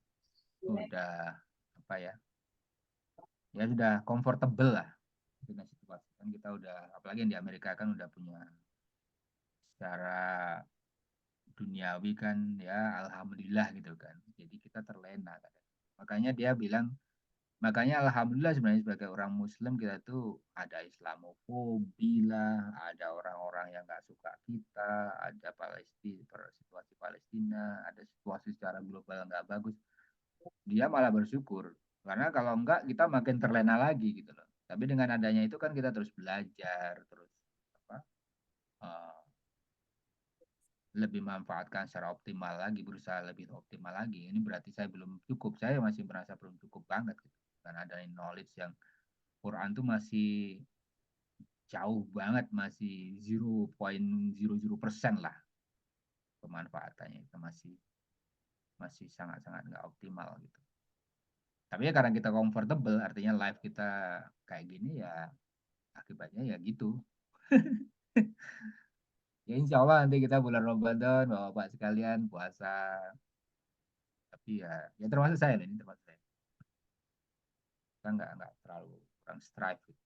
udah apa ya sudah comfortable lah dengan situasi kan. Kita udah, apalagi yang di Amerika kan udah punya secara duniawi kan ya, alhamdulillah gitu kan, jadi kita terlena kan. Makanya dia bilang, makanya alhamdulillah sebenarnya sebagai orang muslim kita tuh ada islamofobi lah, ada orang-orang yang nggak suka kita, ada situasi Palestina, ada situasi secara global nggak bagus, dia malah bersyukur. Karena kalau enggak kita makin terlena lagi gitu loh. Tapi dengan adanya itu kan kita terus belajar, terus apa, lebih manfaatkan secara optimal lagi, berusaha lebih optimal lagi. Ini berarti saya belum cukup, saya masih merasa belum cukup banget gitu. Karena ada knowledge yang Quran tuh masih jauh banget, masih 0,00% lah pemanfaatannya, itu masih sangat-sangat nggak optimal gitu. Tapi ya karena kita comfortable, artinya life kita kayak gini ya, akibatnya ya gitu. Ya insya Allah nanti kita bulan Ramadan, bapak sekalian puasa. Tapi ya termasuk saya lah, ini termasuk saya. Kita nggak terlalu kurang strive gitu.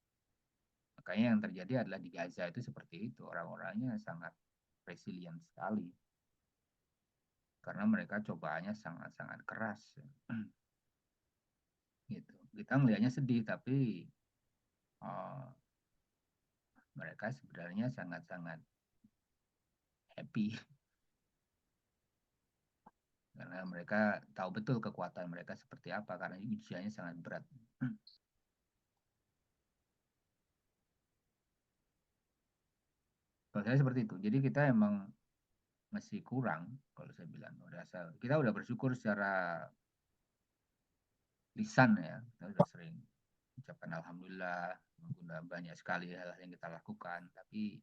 Makanya yang terjadi adalah di Gaza itu seperti itu, orang-orangnya sangat resilient sekali. Karena mereka cobaannya sangat-sangat keras. Gitu. Kita melihatnya sedih, tapi mereka sebenarnya sangat-sangat happy. Karena mereka tahu betul kekuatan mereka seperti apa, karena ujiannya sangat berat. Kalau saya seperti itu. Jadi kita emang masih kurang, kalau saya bilang. Kita udah bersyukur secara lisan ya, kita sudah sering ucapkan alhamdulillah, udah banyak sekali hal yang kita lakukan, tapi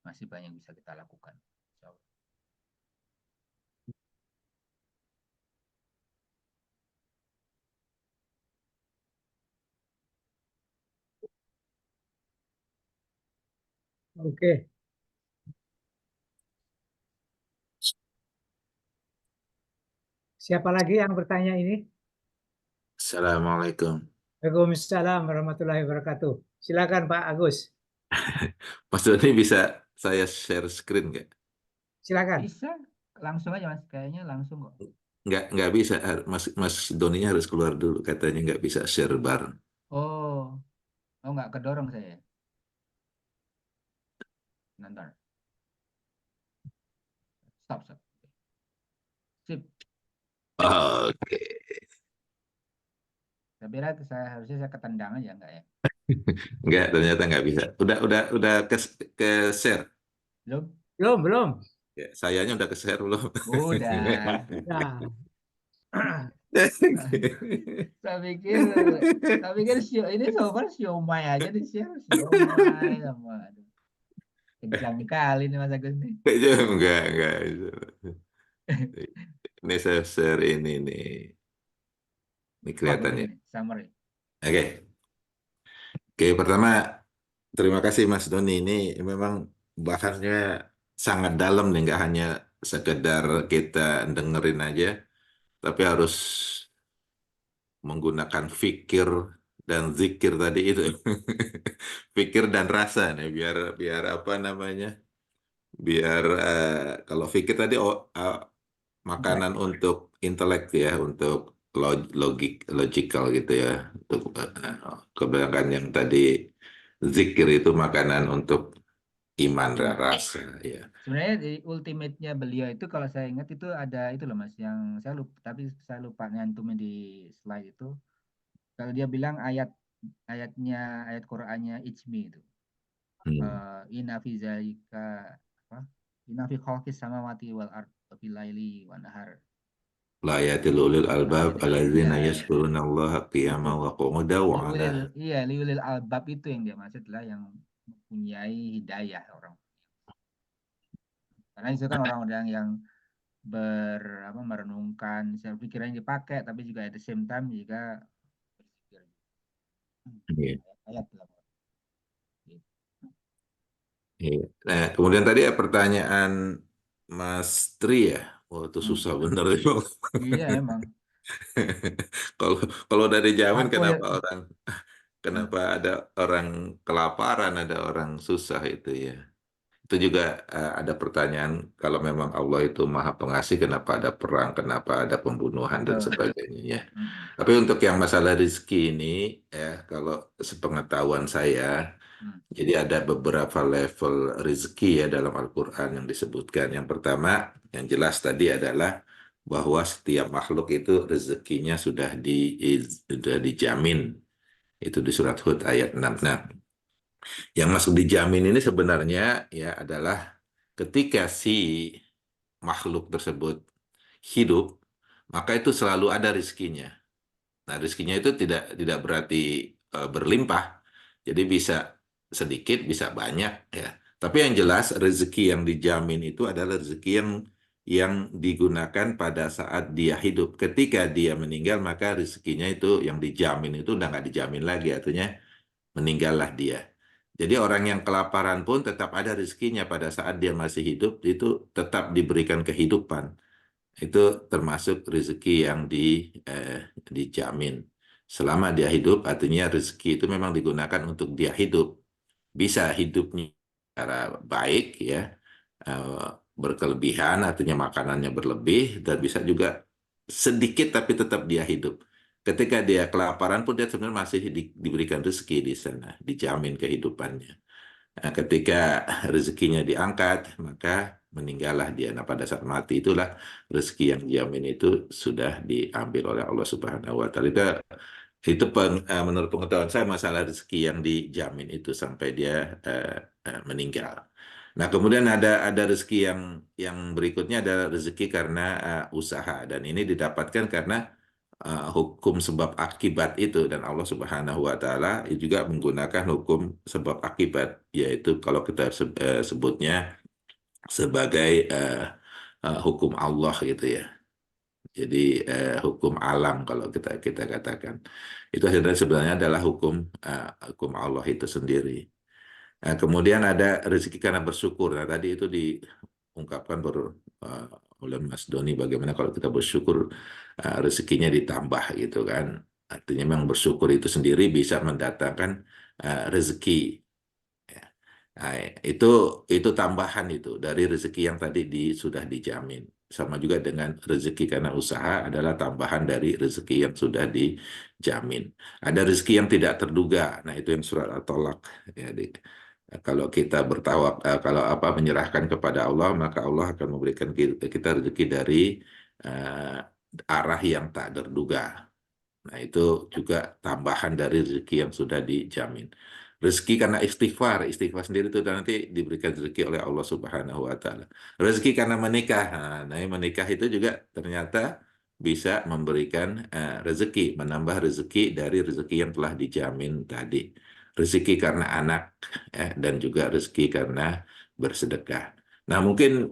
masih banyak yang bisa kita lakukan. Oke. Siapa lagi yang bertanya ini? Assalamualaikum. Waalaikumsalam warahmatullahi wabarakatuh. Silakan Pak Agus. Mas Doni, bisa saya share screen nggak? Silakan. Bisa, langsung aja Mas. Kayaknya langsung kok. Nggak bisa. Mas Doninya harus keluar dulu. Katanya nggak bisa share bareng. Oh nggak kedorong saya. Nanti. Stop. Sip. Oke. Harusnya saya ketendang aja enggak ya? Enggak, ternyata nggak bisa. Udah ke share. Belum? Belum. Ya, sayanya udah ke share belum? Udah. Ya. Saya pikir ini so far siomay aja di share, siomay sama aduh. Kejam kali nih Mas Agus nih. Enggak. Ini saya share ini nih. Ini Wah, kelihatan ini ya. nih, summary. Oke. Oke, pertama terima kasih Mas Doni. Ini memang bahannya sangat dalam nih, nggak hanya sekedar kita dengerin aja, tapi harus menggunakan fikir dan zikir tadi itu. Fikir dan rasa nih, biar apa namanya? Biar kalau fikir tadi makanan untuk intelek ya, untuk logical gitu ya. Untuk kebanyakan yang tadi zikir itu makanan untuk iman dan rasa ya. Sebenarnya di ultimate-nya beliau itu kalau saya ingat itu ada itu loh Mas, yang saya lupa, tapi saya lupa nyantumin di slide itu. Kalau dia bilang ayat Qur'annya Ijmi itu. Inna fi zalika apa? Inna fi khalqis samawati wal ard wa fil laili wan nahar. La yatil ulil albab alladzina Iya. yazkuruna Allah qiyaman wa qu'udan wa ala. Liulil albab itu yang dia maksud lah, yang mempunyai hidayah orang. Karena itu kan orang-orang yang merenungkan, saya pikiran dipakai, tapi juga at the same time juga berpikir. Iya. Ayat lah. Iya. Nah, kemudian tadi ya pertanyaan Mas Tri ya. Oh, itu susah bener itu. Iya emang. Kalau kalau dari jamin Aku ya, kenapa ada orang kelaparan, ada orang susah itu ya. Itu juga ada pertanyaan, kalau memang Allah itu Maha Pengasih, kenapa ada perang, kenapa ada pembunuhan dan betul. sebagainya ya. Tapi untuk yang masalah rezeki ini ya, kalau sepengetahuan saya, jadi ada beberapa level rezeki ya dalam Al-Quran yang disebutkan. Yang pertama, yang jelas tadi adalah bahwa setiap makhluk itu rezekinya sudah dijamin. Itu di surat Hud ayat 6. Nah, yang masuk dijamin ini sebenarnya ya adalah ketika si makhluk tersebut hidup, maka itu selalu ada rezekinya. Nah, rezekinya itu tidak berarti berlimpah. Jadi bisa sedikit, bisa banyak ya. Tapi yang jelas rezeki yang dijamin itu adalah rezeki yang digunakan pada saat dia hidup. Ketika dia meninggal, maka rezekinya itu yang dijamin itu udah nggak dijamin lagi. Artinya meninggallah dia. Jadi orang yang kelaparan pun tetap ada rezekinya pada saat dia masih hidup, itu tetap diberikan kehidupan. Itu termasuk rezeki yang dijamin. Selama dia hidup, artinya rezeki itu memang digunakan untuk dia hidup. Bisa hidupnya secara baik, ya, berkelebihan, artinya makanannya berlebih, dan bisa juga sedikit tapi tetap dia hidup. Ketika dia kelaparan pun dia sebenarnya masih diberikan rezeki di sana, dijamin kehidupannya. Nah, ketika rezekinya diangkat, maka meninggallah dia. Nah, pada saat mati itulah rezeki yang dijamin itu sudah diambil oleh Allah Subhanahu wa Ta'ala. Itu menurut pengetahuan saya masalah rezeki yang dijamin itu sampai dia meninggal. Nah, kemudian ada rezeki yang berikutnya adalah rezeki karena usaha, dan ini didapatkan karena hukum sebab akibat itu, dan Allah Subhanahu wa Ta'ala juga menggunakan hukum sebab akibat, yaitu kalau kita sebutnya sebagai hukum Allah gitu ya. Jadi hukum alam kalau kita katakan itu sebenarnya adalah hukum Allah itu sendiri. Nah, kemudian ada rezeki karena bersyukur. Nah, tadi itu diungkapkan oleh Mas Doni bagaimana kalau kita bersyukur rezekinya ditambah gitu kan. Artinya memang bersyukur itu sendiri bisa mendatangkan rezeki. Ya. Nah, itu tambahan itu dari rezeki yang tadi sudah dijamin. Sama juga dengan rezeki karena usaha adalah tambahan dari rezeki yang sudah dijamin. Ada rezeki yang tidak terduga. Nah, itu yang surat At-Tolak ya, Kalau kita kalau menyerahkan kepada Allah, maka Allah akan memberikan kita rezeki dari eh, arah yang tak terduga. Nah, itu juga tambahan dari rezeki yang sudah dijamin. Rezeki karena istighfar, istighfar sendiri itu nanti diberikan rezeki oleh Allah Subhanahu wa taala. Rezeki karena menikah. Nah, menikah itu juga ternyata bisa memberikan rezeki, menambah rezeki dari rezeki yang telah dijamin tadi. Rezeki karena anak dan juga rezeki karena bersedekah. Nah, mungkin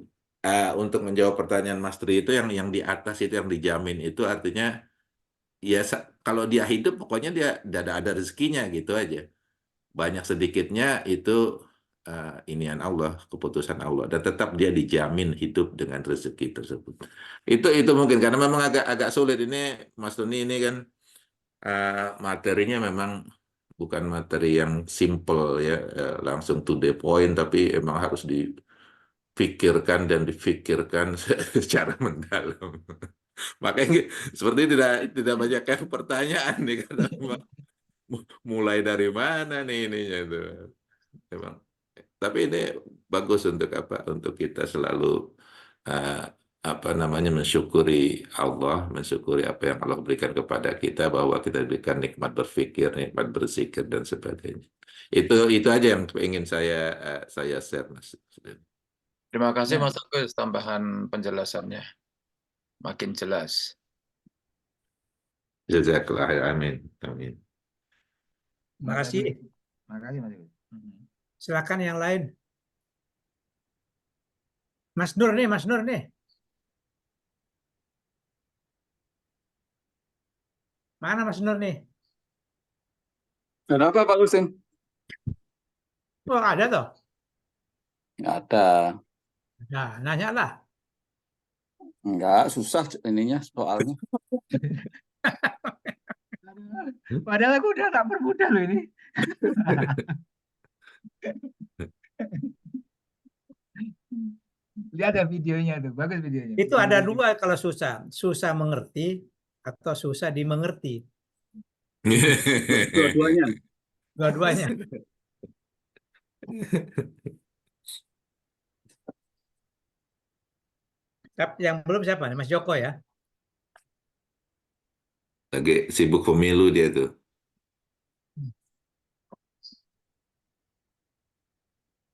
untuk menjawab pertanyaan Mas Tri itu yang di atas itu yang dijamin itu artinya ya kalau dia hidup pokoknya dia ada rezekinya gitu aja. Banyak sedikitnya itu inian Allah, keputusan Allah dan tetap dia dijamin hidup dengan rezeki tersebut. Itu mungkin karena memang agak agak sulit ini Mas Doni ini kan materinya memang bukan materi yang simple ya, langsung to the point tapi emang harus dipikirkan dan difikirkan secara mendalam. Makanya seperti tidak banyak kan pertanyaan nih karena mulai dari mana nih ininya itu. Memang. Tapi ini bagus untuk apa? Untuk kita selalu eh, mensyukuri Allah, mensyukuri apa yang Allah berikan kepada kita bahwa kita diberikan nikmat berpikir, nikmat berzikir dan sebagainya. Itu aja yang ingin saya share, Mas. Terima kasih Ya. Mas Agus tambahan penjelasannya. Makin jelas. Jazakallah, amin. Amin. Terima kasih. Terima kasih Mas Ibu. Silakan yang lain. Mas Nur nih. Mana Mas Nur nih? Kenapa Pak Husin? Oh, ada toh? Nggak ada. Nah, nanya lah. Enggak, susah ininya soalnya. Padahal aku udah tak permudah loh ini. Lihat ada videonya tuh, bagus videonya. Itu ada dua kalau susah. Susah mengerti atau susah dimengerti. Dua-duanya. Dua-duanya. Yang belum siapa nih? Mas Joko ya? Lagi sibuk pemilu dia tuh.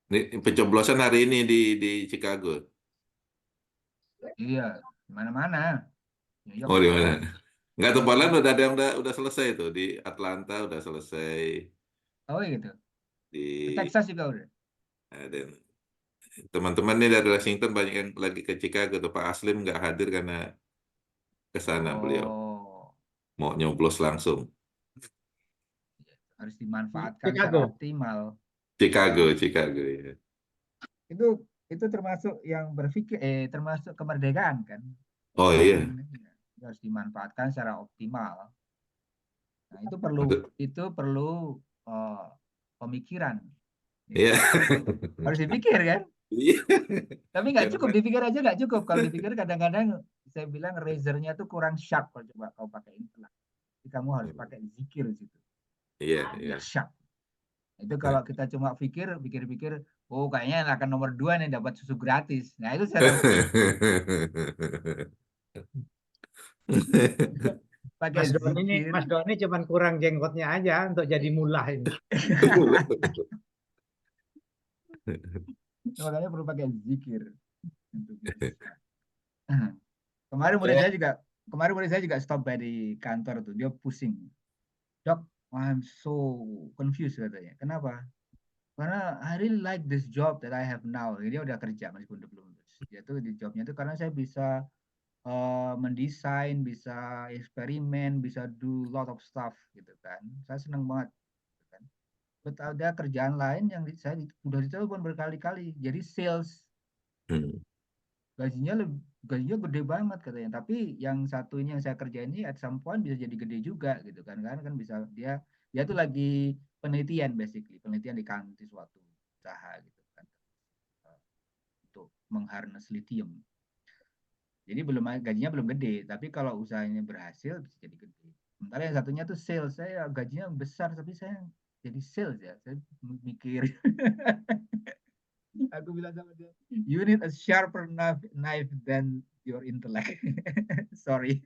Ini pencoblosan hari ini di Chicago. Iya, mana-mana. Oh, di mana? Enggak, tempat lain udah ada yang udah selesai tuh di Atlanta udah selesai, Oh gitu. di Texas juga udah. dan teman-teman nih dari Washington banyak yang lagi ke Chicago tuh. Pak Aslim nggak hadir karena ke sana beliau Oh, mau nyoblos langsung. harus dimanfaatkan secara Chicago. optimal. Chicago ya. Itu termasuk yang berpikir termasuk kemerdekaan kan. Oh iya. Harus dimanfaatkan secara optimal. Nah, itu perlu pemikiran. Iya. Harus dipikir kan? Iya. Tapi nggak cukup, dipikir aja nggak cukup. Kalau dipikir kadang-kadang saya bilang razornya tuh kurang sharp kalau coba kau pakai ini. Jadi kamu harus pakai zikir di situ. Iya, Biar sharp. Itu kalau kita cuma pikir-pikir, oh kayaknya akan nomor 2 nih dapat susu gratis. Nah itu cara pakai zikir. Mas Doni cuma kurang jenggotnya aja untuk jadi mullah ini. Makanya perlu pakai zikir untuk bisa. Kemarin murid saya juga stop by di kantor tuh, dia pusing. Dok, I'm so confused katanya. Kenapa? Karena I really like this job that I have now. Dia udah kerja meskipun belum lulus. Dia tuh di jobnya tuh karena saya bisa mendesain, bisa eksperimen, bisa do lot of stuff gitu kan. Saya senang banget. Gitu kan. Betul ada kerjaan lain yang saya udah ditelepon berkali-kali. Jadi sales, gajinya gede banget katanya. Tapi yang satu ini yang saya kerjain ini at some point bisa jadi gede juga gitu kan. Kan bisa dia tuh lagi penelitian basically, penelitian di suatu usaha gitu kan. Untuk mengharness lithium. Jadi gajinya belum gede, tapi kalau usahanya berhasil bisa jadi gede. Sementara yang satunya tuh sales, saya gajinya besar tapi saya jadi sales ya. Saya mikir. Aku bilang sama dia, you need a sharper knife than your intellect. Sorry.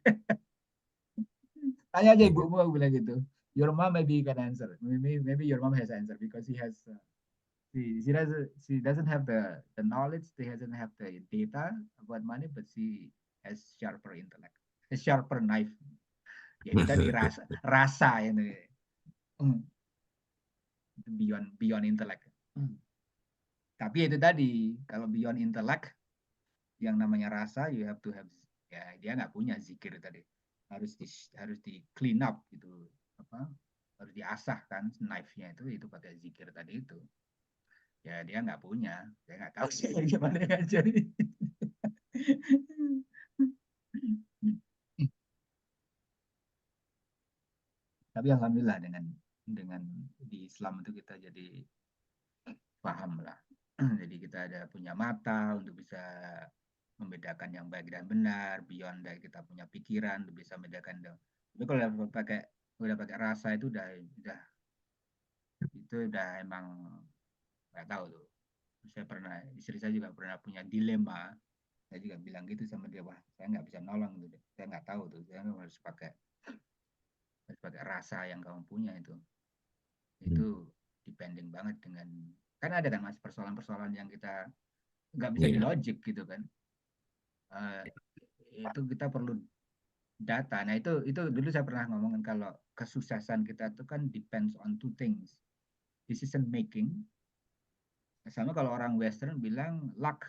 Tanya aja ibumu, aku bilang gitu. Your mom maybe can answer. Maybe your mom has answer because she doesn't have the knowledge, she doesn't have the data about money, but she has sharper intellect, a sharper knife. Ya itu tadi rasa ini. Beyond intellect. Tapi itu tadi, kalau beyond intellect, yang namanya rasa, you have to have, ya dia nggak punya zikir tadi. Harus di clean up gitu, harus diasah kan knife-nya itu pakai zikir tadi itu. Ya dia nggak punya, saya nggak tahu sih gimana ngajarin. Tapi alhamdulillah dengan di Islam itu kita jadi paham lah. Jadi kita ada punya mata untuk bisa membedakan yang baik dan benar, beyond dari kita punya pikiran untuk bisa membedakan. Tapi kalau udah pakai rasa itu udah emang nggak tahu tuh. Istri saya juga pernah punya dilema. Saya juga bilang gitu sama dia, wah saya nggak bisa nolong gitu, saya nggak tahu tuh, saya harus pakai rasa yang kamu punya itu depending banget dengan, kan ada kan mas persoalan-persoalan yang kita nggak bisa di logic gitu kan. Itu kita perlu data. Nah itu dulu saya pernah ngomongin kalau kesuksesan kita itu kan depends on two things, decision making, sama kalau orang Western bilang luck,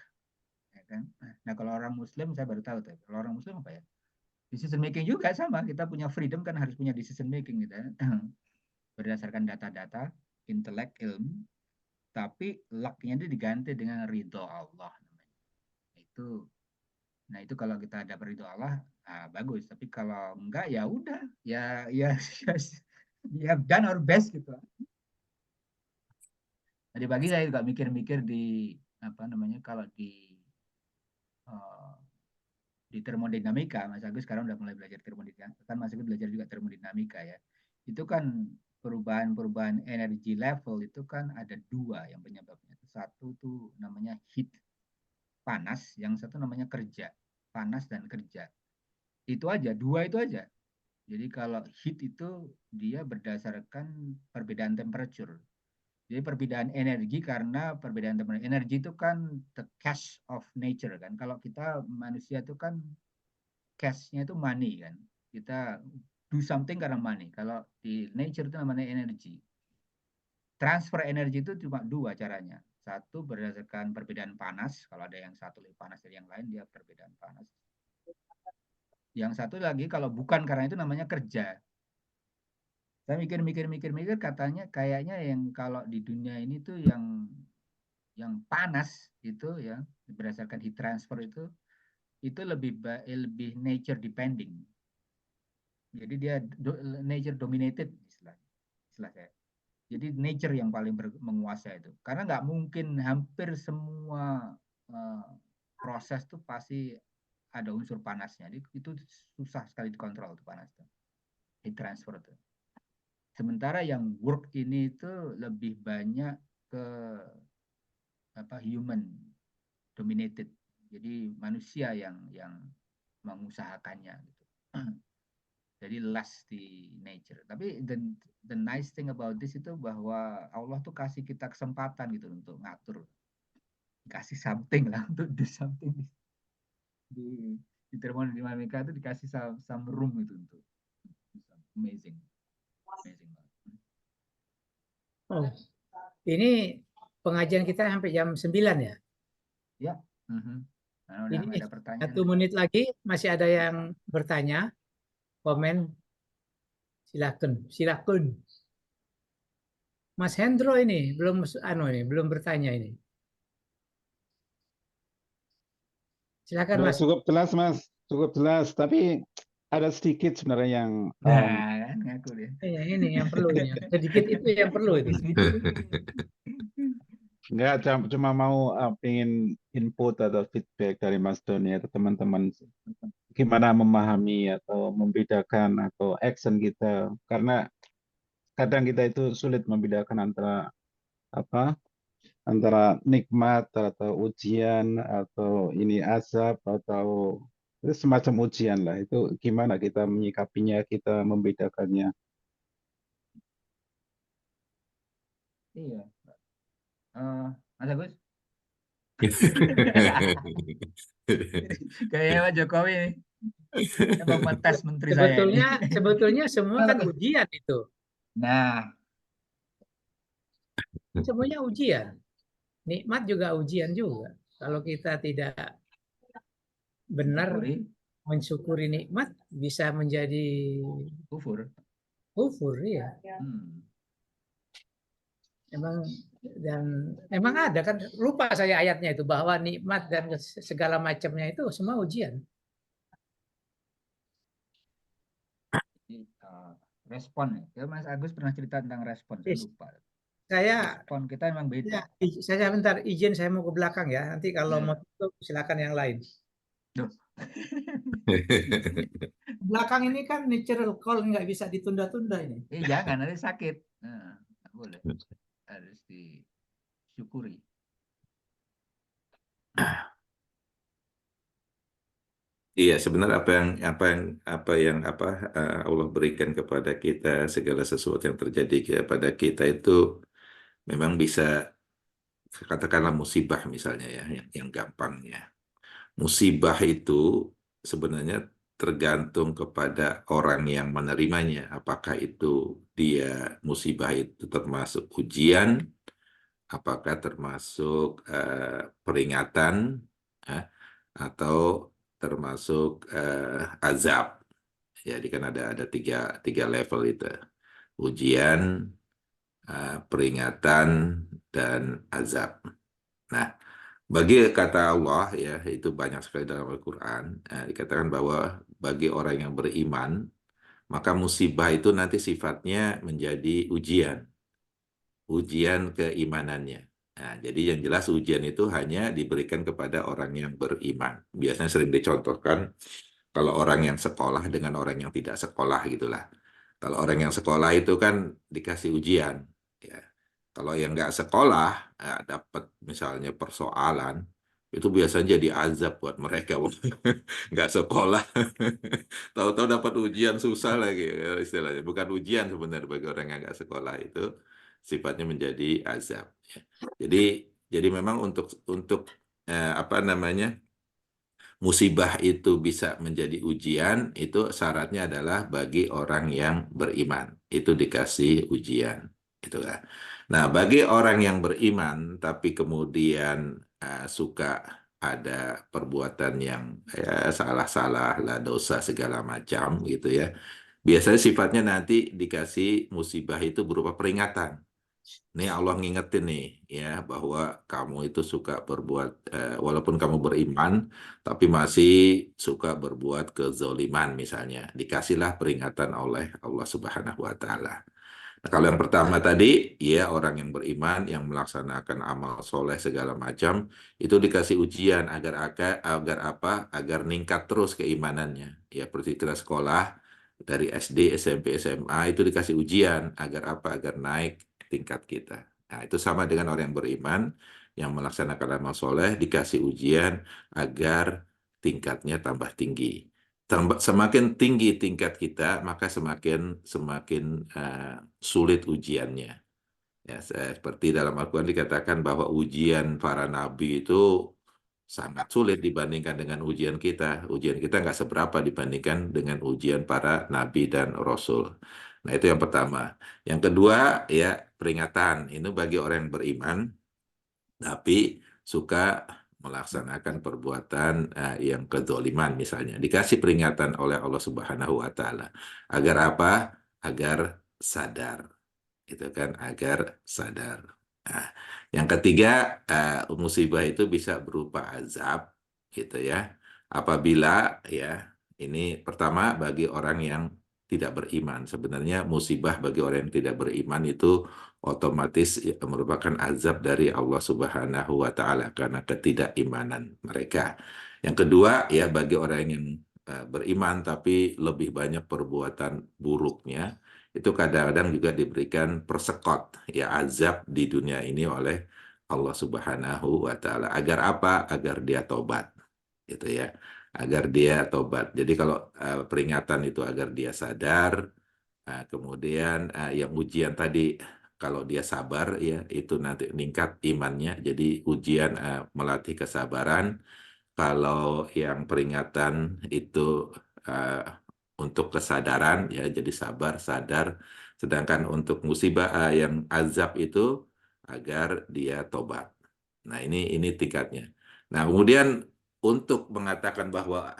ya kan. Nah kalau orang Muslim saya baru tahu tuh, kalau orang Muslim apa ya, decision making juga sama, kita punya freedom kan harus punya decision making gitu ya. Berdasarkan data-data, intelek, ilmu, tapi luck-nya itu diganti dengan ridho Allah namanya. Nah itu kalau kita ada ridho Allah, bagus. Tapi kalau enggak ya udah, ya we have done our best gitu. Tadi pagi saya juga mikir-mikir di kalau di termodinamika, Mas Agus sekarang udah mulai belajar termodinamika, kan Mas Agus belajar juga termodinamika ya. Itu kan perubahan energi level itu kan ada dua yang penyebabnya. Satu tuh namanya heat, panas, yang satu namanya kerja, panas dan kerja. Itu aja, dua itu aja. Jadi kalau heat itu dia berdasarkan perbedaan temperature. Jadi perbedaan energi karena perbedaan temperature. Energi itu kan the cash of nature kan. Kalau kita manusia itu kan cash-nya itu money kan. Kita do something karena money. Kalau di nature itu namanya energi. Transfer energi itu cuma dua caranya. Satu berdasarkan perbedaan panas. Kalau ada yang satu lebih panas dari yang lain, dia perbedaan panas. Yang satu lagi kalau bukan karena itu namanya kerja. Saya mikir katanya kayaknya yang kalau di dunia ini tuh yang panas itu ya berdasarkan heat transfer itu lebih nature depending. Jadi dia nature dominated istilah saya. Jadi nature yang paling menguasai itu. Karena nggak mungkin hampir semua proses tuh pasti ada unsur panasnya. Jadi itu susah sekali dikontrol tuh panas tuh. Heat transfer tuh. Sementara yang work ini itu lebih banyak ke human dominated. Jadi manusia yang mengusahakannya gitu. Jadi less di nature. Tapi the nice thing about this itu bahwa Allah tuh kasih kita kesempatan gitu untuk ngatur. Kasih something lah untuk do something. Di termodinamika itu dikasih some room itu untuk amazing. Oh, ini pengajian kita sampai jam 9 ya? Ya. Nah, udah Ini ada pertanyaan. 1 menit lagi masih ada yang bertanya, komen, silakan. Mas Hendro ini belum bertanya ini. Silakan Mas. Cukup jelas Mas, cukup jelas. Tapi ada sedikit sebenarnya yang kan ngaku dia. Ini yang perlu ini. Sedikit itu yang perlu itu. Enggak, cuma mau pengen input atau feedback dari Mas Doni atau teman-teman gimana memahami atau membedakan atau action kita. Karena kadang kita itu sulit membedakan antara nikmat atau ujian atau ini azab atau itu semacam ujian lah. Itu gimana kita menyikapinya, kita membedakannya. Iya. Mas Agus, kayak Pak Jokowi nih. Emang ngetes menteri saya ini. Sebetulnya semua kan ujian itu. Nah, Semuanya ujian. Nikmat juga ujian juga. Kalau kita tidak benar syukuri, mensyukuri nikmat, bisa menjadi kufur. kufur, ya. Emang ada kan, lupa saya ayatnya itu, bahwa nikmat dan segala macamnya itu semua ujian. Respon ya. Mas Agus pernah cerita tentang respon, saya lupa. Respon kita emang beda. Saya bentar, izin saya mau ke belakang ya. Nanti kalau mau tutup silakan yang lain. Belakang ini kan natural call, nggak bisa ditunda-tunda ini. Jangan, nanti sakit. Nah, nggak boleh. Harus disyukuri. Iya, sebenarnya apa yang Allah berikan kepada kita, segala sesuatu yang terjadi kepada kita itu memang bisa, katakanlah musibah misalnya ya, yang gampangnya. Musibah itu sebenarnya tergantung kepada orang yang menerimanya. Apakah itu musibah itu termasuk ujian, apakah termasuk peringatan, atau termasuk azab. Jadi kan ada tiga level itu. Ujian, peringatan, dan azab. Nah, bagi kata Allah ya, itu banyak sekali dalam Al-Quran, dikatakan bahwa bagi orang yang beriman, maka musibah itu nanti sifatnya menjadi ujian keimanannya. Nah, jadi yang jelas ujian itu hanya diberikan kepada orang yang beriman. Biasanya sering dicontohkan kalau orang yang sekolah dengan orang yang tidak sekolah gitulah. Kalau orang yang sekolah itu kan dikasih ujian, ya. Kalau yang nggak sekolah, dapat misalnya persoalan, itu biasanya jadi azab buat mereka. Nggak sekolah, tahu-tahu dapat ujian susah lagi, istilahnya. Bukan ujian sebenarnya bagi orang yang nggak sekolah, itu sifatnya menjadi azab. Jadi memang untuk musibah itu bisa menjadi ujian, itu syaratnya adalah bagi orang yang beriman. Itu dikasih ujian. Gitu kan. Nah, bagi orang yang beriman, tapi kemudian suka ada perbuatan yang salah-salah lah, dosa segala macam gitu ya. Biasanya sifatnya nanti dikasih musibah itu berupa peringatan. Nih Allah ngingetin nih ya, bahwa kamu itu suka berbuat, walaupun kamu beriman, tapi masih suka berbuat kezoliman misalnya. Dikasihlah peringatan oleh Allah Subhanahu wa Ta'ala. Nah, kalau yang pertama tadi, ya orang yang beriman, yang melaksanakan amal soleh segala macam, itu dikasih ujian agar apa? Agar meningkat terus keimanannya. Ya, seperti kita sekolah dari SD, SMP, SMA itu dikasih ujian agar apa? Agar naik tingkat kita. Nah, itu sama dengan orang yang beriman, yang melaksanakan amal soleh, dikasih ujian agar tingkatnya tambah tinggi. Semakin tinggi tingkat kita, maka semakin sulit ujiannya. Ya, seperti dalam Al-Quran dikatakan bahwa ujian para nabi itu sangat sulit dibandingkan dengan ujian kita. Ujian kita nggak seberapa dibandingkan dengan ujian para nabi dan rasul. Nah, itu yang pertama. Yang kedua, ya peringatan. Ini bagi orang yang beriman, tapi suka melaksanakan perbuatan yang kezoliman misalnya. Dikasih peringatan oleh Allah Subhanahu wa Ta'ala. Agar apa? Agar sadar. Itu kan, agar sadar. Nah, yang ketiga, musibah itu bisa berupa azab gitu ya. Apabila ya, ini pertama bagi orang yang tidak beriman. Sebenarnya musibah bagi orang yang tidak beriman itu otomatis merupakan azab dari Allah Subhanahu wa Ta'ala karena ketidakimanan mereka. Yang kedua, ya bagi orang yang beriman tapi lebih banyak perbuatan buruknya, itu kadang-kadang juga diberikan persekot ya azab di dunia ini oleh Allah Subhanahu wa taala. Agar apa? Agar dia tobat. Gitu ya. Agar dia tobat. Jadi kalau peringatan itu agar dia sadar, kemudian yang ujian tadi kalau dia sabar ya itu nanti meningkat imannya. Jadi ujian melatih kesabaran. Kalau yang peringatan itu uh, untuk kesadaran ya jadi sabar, sadar. Sedangkan untuk musibah yang azab itu agar dia tobat. Nah, ini tingkatnya. Nah, kemudian untuk mengatakan bahwa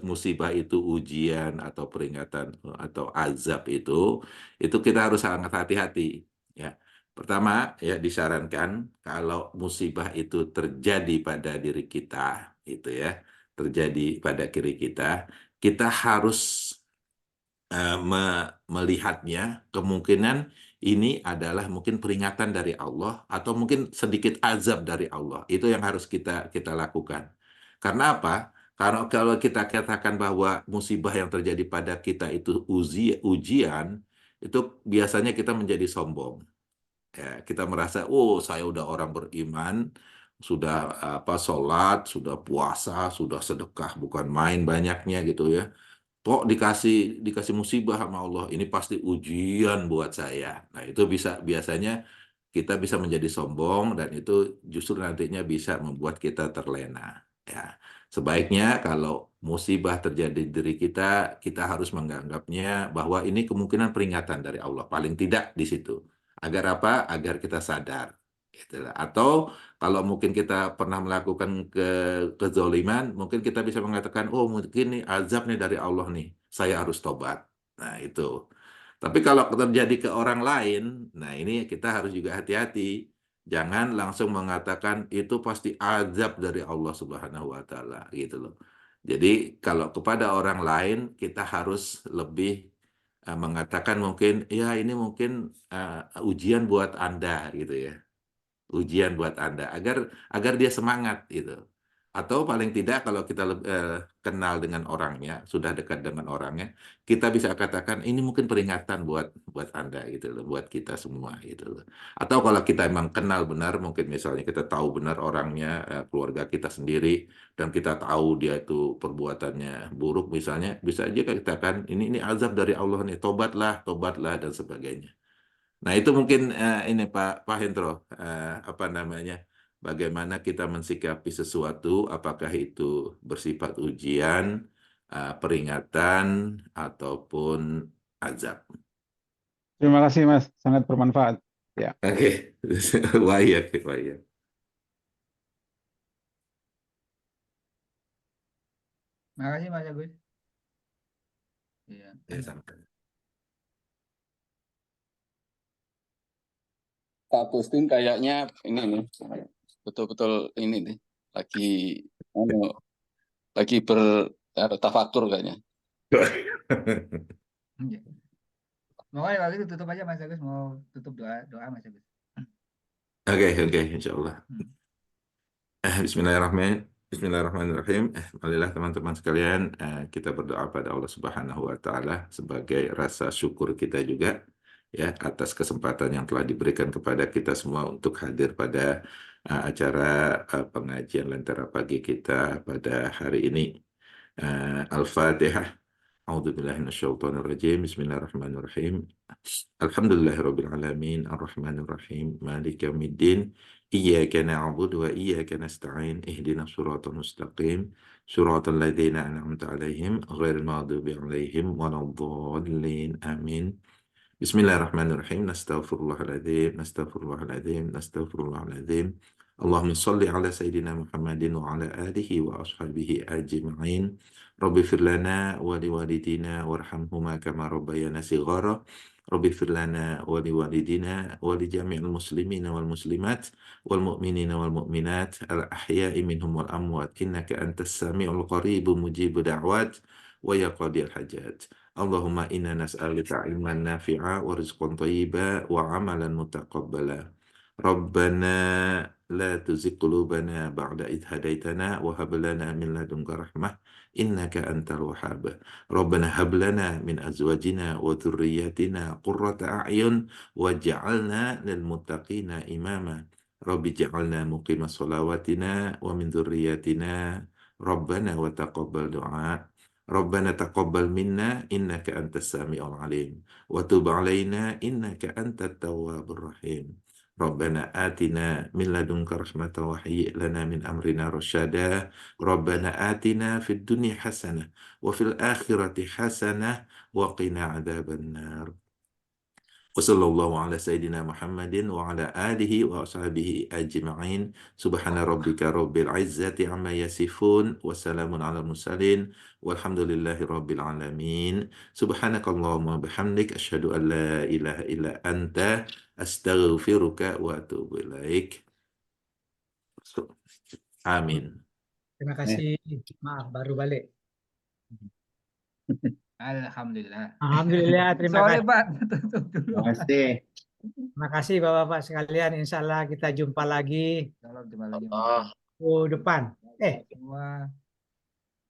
musibah itu ujian atau peringatan atau azab itu kita harus sangat hati-hati ya. Pertama, ya disarankan kalau musibah itu terjadi pada diri kita, itu ya, terjadi pada diri kita, kita harus melihatnya kemungkinan ini adalah mungkin peringatan dari Allah atau mungkin sedikit azab dari Allah. Itu yang harus kita lakukan. Karena apa? Karena kalau kita katakan bahwa musibah yang terjadi pada kita itu ujian, itu biasanya kita menjadi sombong. Ya, kita merasa, oh saya udah orang beriman, sudah sholat, sudah puasa, sudah sedekah, bukan main banyaknya gitu ya. Kok dikasih musibah sama Allah, ini pasti ujian buat saya. Nah, itu biasanya kita bisa menjadi sombong dan itu justru nantinya bisa membuat kita terlena. Ya, sebaiknya kalau musibah terjadi di diri kita, kita harus menganggapnya bahwa ini kemungkinan peringatan dari Allah, paling tidak di situ. Agar apa? Agar kita sadar. Itulah. Atau kalau mungkin kita pernah melakukan kezoliman, mungkin kita bisa mengatakan, oh mungkin ini azab nih dari Allah nih, saya harus tobat. Nah itu. Tapi kalau terjadi ke orang lain, nah ini kita harus juga hati-hati. Jangan langsung mengatakan itu pasti azab dari Allah Subhanahu wa taala gitu loh. Jadi kalau kepada orang lain kita harus lebih mengatakan mungkin ya ini mungkin ujian buat Anda gitu ya. Ujian buat Anda agar dia semangat gitu. Atau paling tidak kalau kita kenal dengan orangnya, sudah dekat dengan orangnya, kita bisa katakan ini mungkin peringatan buat Anda gitu loh, buat kita semua gitu loh. Atau kalau kita emang kenal benar, mungkin misalnya kita tahu benar orangnya, keluarga kita sendiri dan kita tahu dia itu perbuatannya buruk misalnya, bisa aja kita katakan ini azab dari Allah nih, tobatlah dan sebagainya. Nah, itu mungkin ini Pak Hendro, apa namanya, bagaimana kita mensikapi sesuatu, apakah itu bersifat ujian, peringatan, ataupun azab. Terima kasih Mas, sangat bermanfaat. Ya. Oke, wahya. Terima kasih Mas Agus. Iya. Ya, sampai. Pak Agustin kayaknya ini nih betul-betul ini nih lagi bertafakur kayaknya. Mau kalau itu tutup aja Mas Agus, mau tutup doa Mas Agus. Oke, insya Allah. Bismillahirrahmanirrahim. Marilah teman-teman sekalian, kita berdoa pada Allah Subhanahu wa taala sebagai rasa syukur kita juga ya atas kesempatan yang telah diberikan kepada kita semua untuk hadir pada acara pengajian Lentera Pagi kita pada hari ini. Al-Fatihah. A'udzubillahiminasyaitonirrajim. Bismillahirrahmanirrahim. Alhamdulillahirabbil alamin, arrahmanir rahim, maliki yaumiddin. Iyyaka na'budu wa iyyaka nasta'in. Ihdinas siratal mustaqim. Siratal ladzina an'amta 'alaihim ghairil maghdubi 'alaihim waladdallin. Amin. Bismillahirrahmanirrahim. Nastaghfirullahaladzim. Allahumma salli ala Sayyidina Muhammadin wa ala alihi wa ashabihi ajma'in. Rabbi firlana wa liwalidina warhamhuma kama rabbayana shighara. Rabbi firlana wa liwalidina wa li jami'il muslimina wal muslimat wal mu'minina wal mu'minat al ahya'i minhum wal amwat innaka antas sami'ul qaribun mujibud da'wat wa yaqdil hajat. Allahumma inna nas'aluka ilman nafi'a wa rizqan thayyiba wa amalan mutaqabbala. Rabbana la tuzigh qulubana ba'da idh hadaitana wa hab lana min ladunka rahmah إنك أنت الوهاب ربنا هب لنا من أزواجنا وذرياتنا قرة أعين واجعلنا للمتقين إماما رب اجعلنا مقيم صلواتنا ومن ذرياتنا ربنا وتقبل دعاء ربنا تقبل منا إنك أنت السميع العليم وتب علينا إنك أنت التواب الرحيم ربنا آتنا من لدنك رحمة وهيئ لنا من أمرنا رشدا ربنا آتنا في الدنيا حسنة وفي الآخرة حسنة وقنا عذاب النار وصلى الله على سيدنا محمد وعلى آله وأصحابه أجمعين سبحان ربك رب العزة عما يصفون وسلام على المرسلين والحمد لله رب العالمين سبحانك اللهم وبحمدك أشهد أن لا إله إلا أنت أستغفرك وأتوب إليك آمين. Terima kasih. Maaf, baru balik. Alhamdulillah. Alhamdulillah, terima Sorry kasih. Pak, tutup dulu. Terima kasih. Terima kasih Bapak-Bapak sekalian. Insya Allah kita jumpa lagi Salam jumpa lagi minggu depan. semua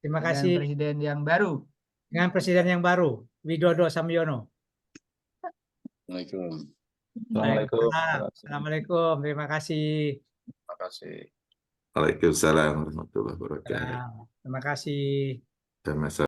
Terima dengan kasih presiden yang baru. dengan presiden yang baru, Widodo Samyono. Assalamualaikum. Assalamualaikum. Assalamualaikum. Terima kasih. Terima kasih. Waalaikumsalam warahmatullahi wabarakatuh. Terima kasih. Sama-sama.